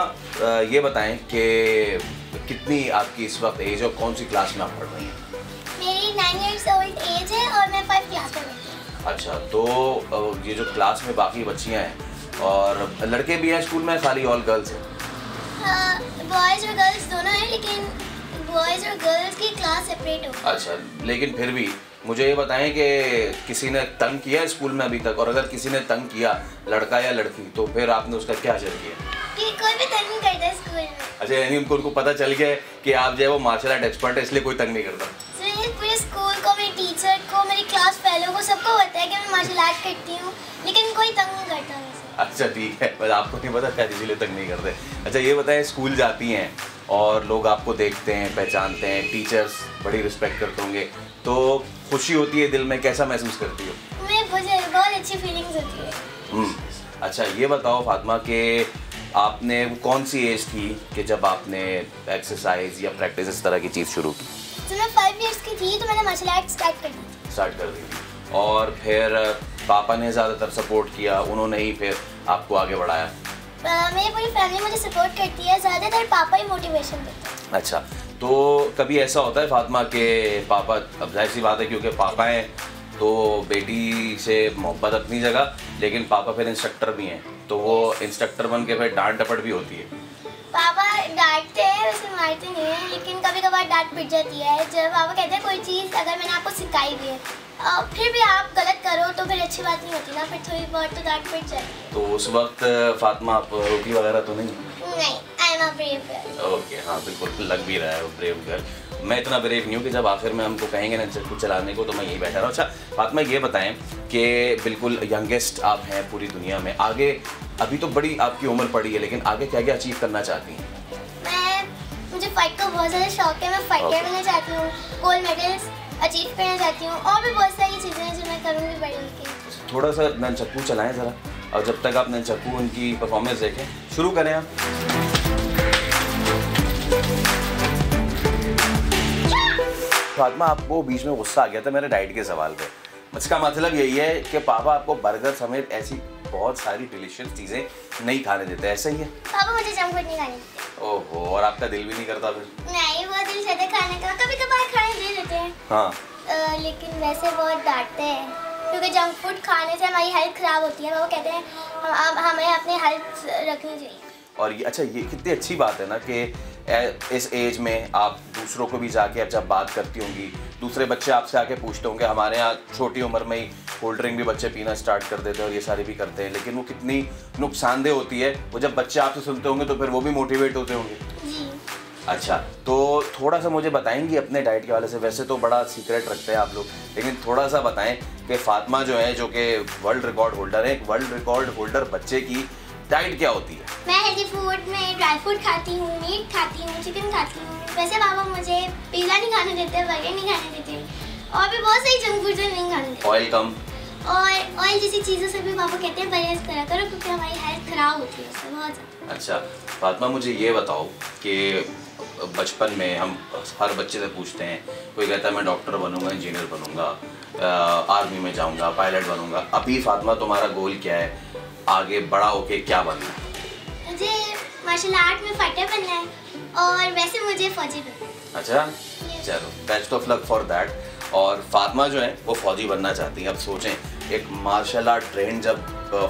ये बताएं कि कितनी आपकी इस वक्त एज और कौन सी क्लास में आप पढ़ रही हैं? मेरी 9 years old एज है और मैं 5 क्लास में पढ़ती हूँ। अच्छा, तो ये जो क्लास में बाकी बच्चियाँ हैं और लड़के भी हैं स्कूल में, खाली ऑल गर्ल्स हैं? बॉयज़ और गर्ल्स दोनों हैं, लेकिन बॉयज़ और गर्ल्स की क्लास सेपरेट हो। अच्छा, लेकिन फिर भी मुझे ये बताएं कि किसी ने तंग किया स्कूल में अभी तक, और अगर किसी ने तंग किया लड़का या लड़की तो फिर आपने उसका क्या असर किया? कि कोई भी तंग नहीं करता स्कूल में। अच्छा, यानी उनको पता चल गया कि आप जो है वो मार्शल आर्ट एक्सपर्ट है इसलिए कोई तंग नहीं करता? पूरे स्कूल को, मेरे टीचर को, मेरी क्लास फेलो को, सबको पता है कि मैं मार्शल आर्ट करती हूँ, लेकिन कोई तंग नहीं करता वैसे। अच्छा ठीक है, बस आपको नहीं पता शायद इसीलिए तंग नहीं करते। अच्छा, ये बताएं, स्कूल जाती हैं और लोग आपको देखते हैं, पहचानते हैं, टीचर्स बड़ी रिस्पेक्ट करते होंगे, तो खुशी होती है दिल में, कैसा महसूस करती हो? मुझे बहुत अच्छी फीलिंग्स होती है। अच्छा, ये बताओ फातिमा कि आपने कौन सी एज थी कि जब आपने एक्सरसाइज या प्रैक्टिस इस तरह की चीज़ शुरू की? जब मैं 5 years की थी तो मैंने मार्शल आर्ट स्टार्ट कर दी थी। और फिर पापा ने ज़्यादातर सपोर्ट किया, उन्होंने ही फिर आपको आगे बढ़ाया? मेरी पूरी फैमिली मुझे सपोर्ट करती है, ज़्यादातर पापा ही मोटिवेशन देते हैं। अच्छा, तो कभी ऐसा होता है फातिमा के पापा, अब जाहिर सी बात है क्योंकि पापा हैं तो बेटी से मोहब्बत अपनी जगह, लेकिन पापा फिर इंस्ट्रक्टर भी हैं, तो वो इंस्ट्रक्टर बन के फिर डांट डपट भी होती है। पापा डांटते हैं, वैसे मारते नहीं हैं, लेकिन कभी कभार डांट पिट जाती है। जब पापा कहते हैं कोई चीज़ अगर मैंने आपको सिखाई भी है फिर भी आप गलत करो तो फिर अच्छी बात नहीं होती ना, फिर थोड़ी बहुत तो डांट पिट जाती है। तो उस वक्त फातिमा आप रोटी वगैरह तो नहीं? नहीं, I am a brave girl. Okay, हाँ बिल्कुल लग भी रहा है वो ब्रेव गर्ल। मैं इतना ब्रेव नहीं हूँ कि जब आखिर में हमको कहेंगे ना कुछ चलाने को तो मैं यही बैठा रहा हूँ। अच्छा फातिमा ये बताएं कि बिल्कुल यंगेस्ट आप हैं पूरी दुनिया में, आगे अभी तो बड़ी आपकी उम्र पड़ी है, लेकिन आगे क्या क्या अचीव करना चाहती हैं? मुझे फाइट का बहुत ज़्यादा शौक है, मैं फाइटर बनना चाहती हूँ, गोल्ड मेडल्स अचीव करना चाहती हूँ, और भी बहुत सारी चीज़ें हैं जो मैं करूँगी बड़ी होकर। थोड़ा सा ननचक्कू चलाएं ज़रा, और जब तक आप ननचक्कू उनकी परफॉर्मेंस देखें, शुरू करें आप। फातिमा आपको बीच में गुस्सा आ गया था मेरे डाइट के सवाल पे। इसका मतलब यही है कि पापा आपको बर्गर समेत ऐसी बहुत सारी डिलीशियस चीज़ें नहीं खाने देते, ऐसा ही है? पापा मुझे जंक फूड नहीं खाने देते। ओहो, और आपका दिल भी नहीं करता फिर? नहीं, वो दिल चाहता है खाने का, कभी कभार खाने दे देते हैं। हाँ। लेकिन वैसे बहुत डांटते हैं क्योंकि जंक फूड खाने से हमारी हेल्थ खराब होती है। वो कहते हैं हमें अपनी हेल्थ रखनी चाहिए। और ये अच्छा, ये कितनी अच्छी बात है ना कि इस एज में आप दूसरों को भी जाके अब जब बात करती होंगी, दूसरे बच्चे आपसे आके पूछते होंगे। हमारे यहाँ छोटी उम्र में ही कोल्ड ड्रिंक भी बच्चे पीना स्टार्ट कर देते हैं और ये सारे भी करते हैं, लेकिन वो कितनी नुकसानदेह होती है। वो जब बच्चे आपसे सुनते होंगे तो फिर वो भी मोटिवेट होते होंगे। अच्छा, तो थोड़ा सा मुझे बताएंगी अपने डाइट के वाले से? वैसे तो बड़ा सीक्रेट रखते हैं आप लोग, लेकिन थोड़ा सा बताएं कि फातिमा जो है, जो कि वर्ल्ड रिकॉर्ड होल्डर है, एक वर्ल्ड रिकॉर्ड होल्डर बच्चे की डाइट क्या होती है? मैं हेल्दी फूड में ड्राई फ्रूट खाती हूँ, मीट खाती हूँ, चिकन खाती हूँ। वैसे पापा मुझे पिज़्ज़ा नहीं खाने देते, बर्गर नहीं खाने देते, और भी बहुत सारी जंक फूड नहीं खाने देते। ऑयल कम, और ऑयल जैसी चीज़ों से भी पापा कहते हैं परहेज करा करो क्योंकि हमारी हेल्थ खराब होती है उससे बहुत ज़्यादा। अच्छा फातिमा, मुझे ये बताओ कि बचपन में हम हर बच्चे से पूछते हैं, कोई कहता है मैं डॉक्टर बनूंगा, इंजीनियर बनूंगा, आर्मी में जाऊंगा, पायलट बनूंगा। अभी फातिमा तुम्हारा गोल क्या है? आगे बड़ा होके क्या बनना है? मुझे मार्शल आर्ट में फाइटर बनना है, और वैसे मुझे फौजी बनना है। अच्छा, चलो best of luck for that. और फातिमा जो है वो फौजी बनना चाहती है। अब सोचें, एक मार्शल आर्ट ट्रेंड जब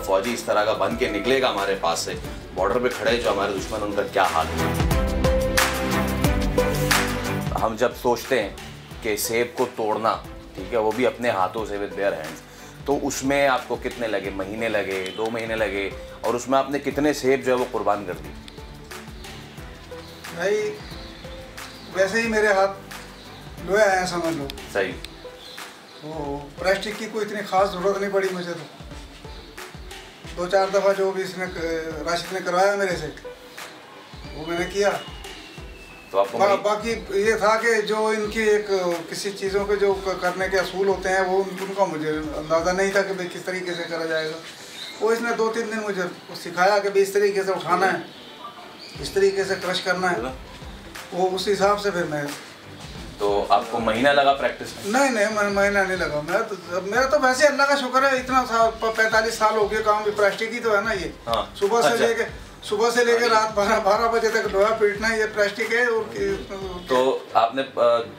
फौजी इस तरह का बन के निकलेगा हमारे पास से, बॉर्डर पे खड़े जो हमारे दुश्मन, उनका क्या हाल होगा। हम जब सोचते हैं कि सेब को तोड़ना, ठीक है, वो भी अपने हाथों से विद बेयर हैंड्स, तो उसमें आपको कितने लगे? महीने लगे, 2 महीने लगे, और उसमें आपने कितने सेब जो है वो कुर्बान कर दी? भाई वैसे ही मेरे हाथ लोहे आए हैं, समझ लो। सही। वो प्लास्टिक की कोई इतनी खास जरूरत नहीं पड़ी मुझे, तो 2-4 दफ़ा जो भी इसने राशिद ने करवाया मेरे से वो मैंने किया। तो आपको बाकी ये था कि जो इनकी एक किसी चीज़ों के जो करने के असूल होते हैं वो उनका मुझे अंदाज़ा नहीं था कि भाई किस तरीके से करा जाएगा। वो इसने 2-3 दिन मुझे सिखाया कि भाई इस तरीके से उठाना है, इस तरीके से क्रश करना है, वो उस हिसाब से फिर मैं। तो आपको महीना लगा प्रैक्टिस में? नहीं, महीना नहीं लगा। मेरा तो वैसे अल्लाह का शुक्र है, इतना 45 साल हो गए काम भी, प्लास्टिक ही तो है ना ये। हाँ। सुबह से लेकर रात 12 बजे तक लोहा पीटना, ये प्लास्टिक है। और तो आपने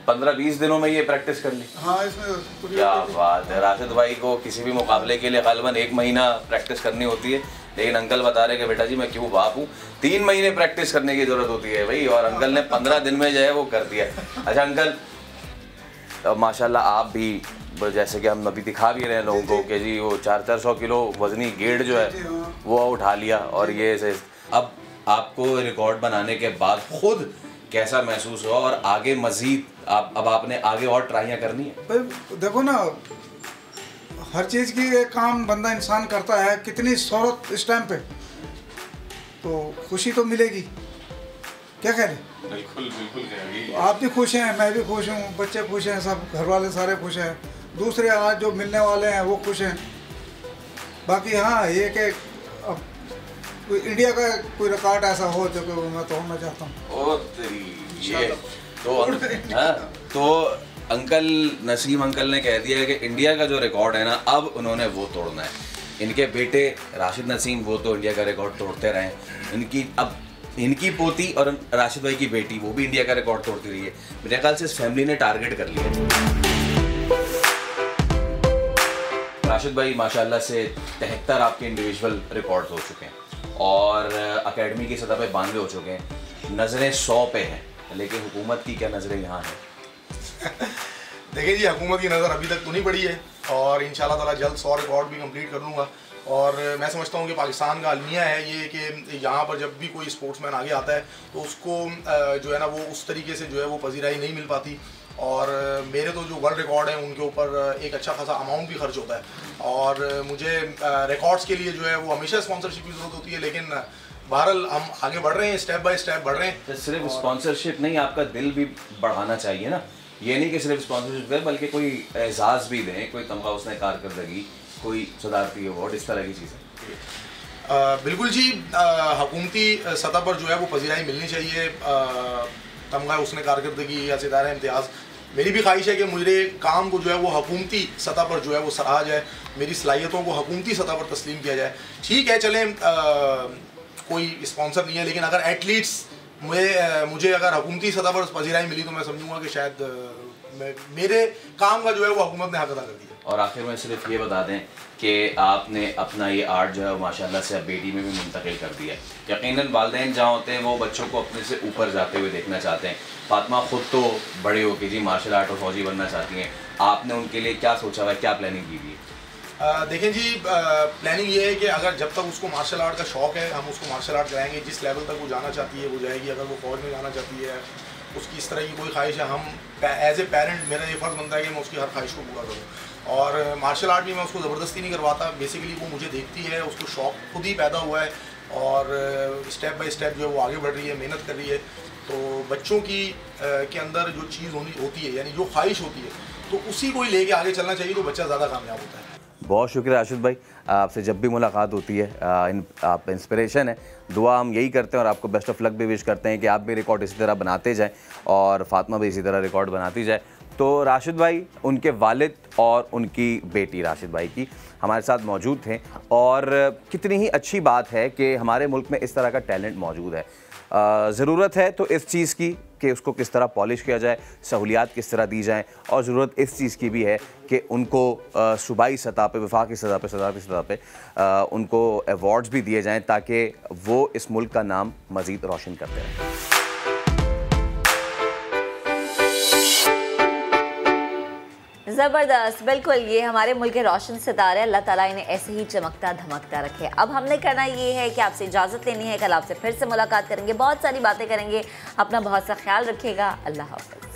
15-20 दिनों में ये प्रैक्टिस कर ली? हाँ, इसमें क्या बात है। राशिद भाई को किसी भी मुकाबले के लिए गालिबन 1 महीना प्रैक्टिस करनी होती है, लेकिन अंकल बता रहे कि बेटा जी मैं क्यों बाप हूँ, 3 महीने प्रैक्टिस करने की जरूरत होती है भाई, और अंकल ने 15 दिन में जो है वो कर दिया। अच्छा अंकल, माशाल्लाह आप भी जैसे कि हम अभी दिखा भी रहे हैं लोगों को कि जी वो 400 किलो वजनी गेड़ जो है वो उठा लिया, और ये से अब आपको रिकॉर्ड बनाने के बाद खुद कैसा महसूस हुआ, और आगे मजीद अब आपने आगे और ट्राइयाँ करनी है? भाई देखो ना, हर चीज़ की एक काम बंदा इंसान करता है, कितनी शोहरत इस टाइम पे, तो खुशी तो मिलेगी। क्या कह रहे? बिल्कुल आप भी खुश हैं, मैं भी खुश हूँ, बच्चे खुश हैं, सब घर वाले सारे खुश हैं, दूसरे आज जो मिलने वाले हैं वो खुश हैं। बाकी हाँ ये कि अब इंडिया का कोई रिकॉर्ड ऐसा हो जो कि मैं तोड़ना चाहता हूँ। ये तो अंकल नसीम अंकल ने कह दिया है कि इंडिया का जो रिकॉर्ड है ना, अब उन्होंने वो तोड़ना है। इनके बेटे राशिद नसीम वो तो इंडिया का रिकॉर्ड तोड़ते रहे, इनकी अब इनकी पोती और राशिद भाई की बेटी वो भी इंडिया का रिकॉर्ड तोड़ती रही है। मेरे ख्याल से इस फैमिली ने टारगेट कर लिया। राशिद भाई माशाल्लाह से 73 आपके इंडिविजुअल रिकॉर्ड्स हो चुके हैं और एकेडमी की सतह पे 92 हो चुके हैं। नज़रें 100 पे हैं, लेकिन हुकूमत की क्या नज़रें यहाँ हैं? देखिए जी, हुकूमत की नज़र अभी तक तो नहीं पड़ी है और इंशाल्लाह ताला जल्द 100 रिकॉर्ड भी कंप्लीट कर लूँगा। और मैं समझता हूँ कि पाकिस्तान का अलमिया है ये कि यहाँ पर जब भी कोई स्पोर्ट्समैन आगे आता है तो उसको जो है ना वो उस तरीके से जो है वो पजीराई नहीं मिल पाती। और मेरे तो जो वर्ल्ड रिकॉर्ड हैं उनके ऊपर एक अच्छा खासा अमाउंट भी खर्च होता है और मुझे रिकॉर्ड्स के लिए जो है वो हमेशा स्पॉन्सरशिप की ज़रूरत होती है। लेकिन बहरहाल हम आगे बढ़ रहे हैं, स्टेप बाय स्टेप बढ़ रहे हैं। तो सिर्फ स्पॉन्सरशिप नहीं, आपका दिल भी बढ़ाना चाहिए ना। ये नहीं कि सिर्फ स्पॉन्सरशिप दें बल्कि कोई एजाज़ भी दें, कोई तमगा उसने कारकर्दगी, कोई सदारती अवार्ड, इस तरह की चीज़ें। बिल्कुल जी, हुकूमती सतह पर जो है वो पजीराई मिलनी चाहिए। तमगा उसने कारकर्दगी या सितारा इम्तियाज़, मेरी भी ख्वाहिश है कि मेरे काम को जो है वो हुकूमती सतह पर जो है वो सराहा जाए, मेरी सलाहियतों को हुकूमती सतह पर तस्लीम किया जाए। ठीक है, चलें कोई स्पॉन्सर नहीं है, लेकिन अगर एथलीट्स मुझे अगर हुकूमती सतह पर पजीराई मिली तो मैं समझूंगा कि शायद मेरे काम का जो है वो हुकूमत ने हक अदा कर दिया। और आखिर में सिर्फ ये बता दें कि आपने अपना ये आर्ट जो है माशाल्लाह से अब बेटी में भी मुंतकिल कर दिया है। यकीनन वालिदैन जहाँ होते हैं वो बच्चों को अपने से ऊपर जाते हुए देखना चाहते हैं। फातिमा खुद तो बड़े हो के जी मार्शल आर्ट और फौजी बनना चाहती हैं, आपने उनके लिए क्या सोचा हुआ है, क्या प्लानिंग की हुई है? देखें जी, प्लानिंग ये है कि अगर जब तक उसको मार्शल आर्ट का शौक़ है हम उसको मार्शल आर्ट कराएंगे। जिस लेवल तक वो जाना चाहती है वो जाएगी। अगर वो फौज में जाना चाहती है, उसकी इस तरह की कोई ख्वाहिश है, हम एज ए पेरेंट मेरा ये फ़र्ज़ बनता है कि मैं उसकी हर ख्वाहिश को पूरा करूँ। और मार्शल आर्ट भी मैं उसको ज़बरदस्ती नहीं करवाता। बेसिकली वो मुझे देखती है, उसको शौक़ खुद ही पैदा हुआ है और स्टेप बाय स्टेप जो है वो आगे बढ़ रही है, मेहनत कर रही है। तो बच्चों की के अंदर जो चीज़ होती है, यानी जो ख्वाहिश होती है, तो उसी को ही लेके आगे चलना चाहिए तो बच्चा ज़्यादा कामयाब होता है। बहुत शुक्रिया राशिद भाई, आपसे जब भी मुलाकात होती है आप इंस्पिरेशन है। दुआ हम यही करते हैं और आपको बेस्ट ऑफ लक भी विश करते हैं कि आप भी रिकॉर्ड इसी तरह बनाते जाएं और फातिमा भी इसी तरह रिकॉर्ड बनाती जाए। तो राशिद भाई, उनके वालिद और उनकी बेटी राशिद भाई की हमारे साथ मौजूद थे और कितनी ही अच्छी बात है कि हमारे मुल्क में इस तरह का टैलेंट मौजूद है। ज़रूरत है तो इस चीज़ की कि उसको किस तरह पॉलिश किया जाए, सहूलियात किस तरह दी जाएँ, और ज़रूरत इस चीज़ की भी है कि उनको सूबाई सतह पे, वफाकी सतह पे, सदारती सतह पे उनको अवार्ड्स भी दिए जाएँ ताकि वो इस मुल्क का नाम मज़ीद रोशन करते रहें। ज़बरदस्त, बिल्कुल, ये हमारे मुल्क के रोशन सितारे, अल्लाह ताला इन्हें ऐसे ही चमकता धमकता रखे। अब हमने करना ये है कि आपसे इजाज़त लेनी है, कल आपसे फिर से मुलाकात करेंगे, बहुत सारी बातें करेंगे। अपना बहुत सा ख्याल रखिएगा, अल्लाह हाफ़िज़।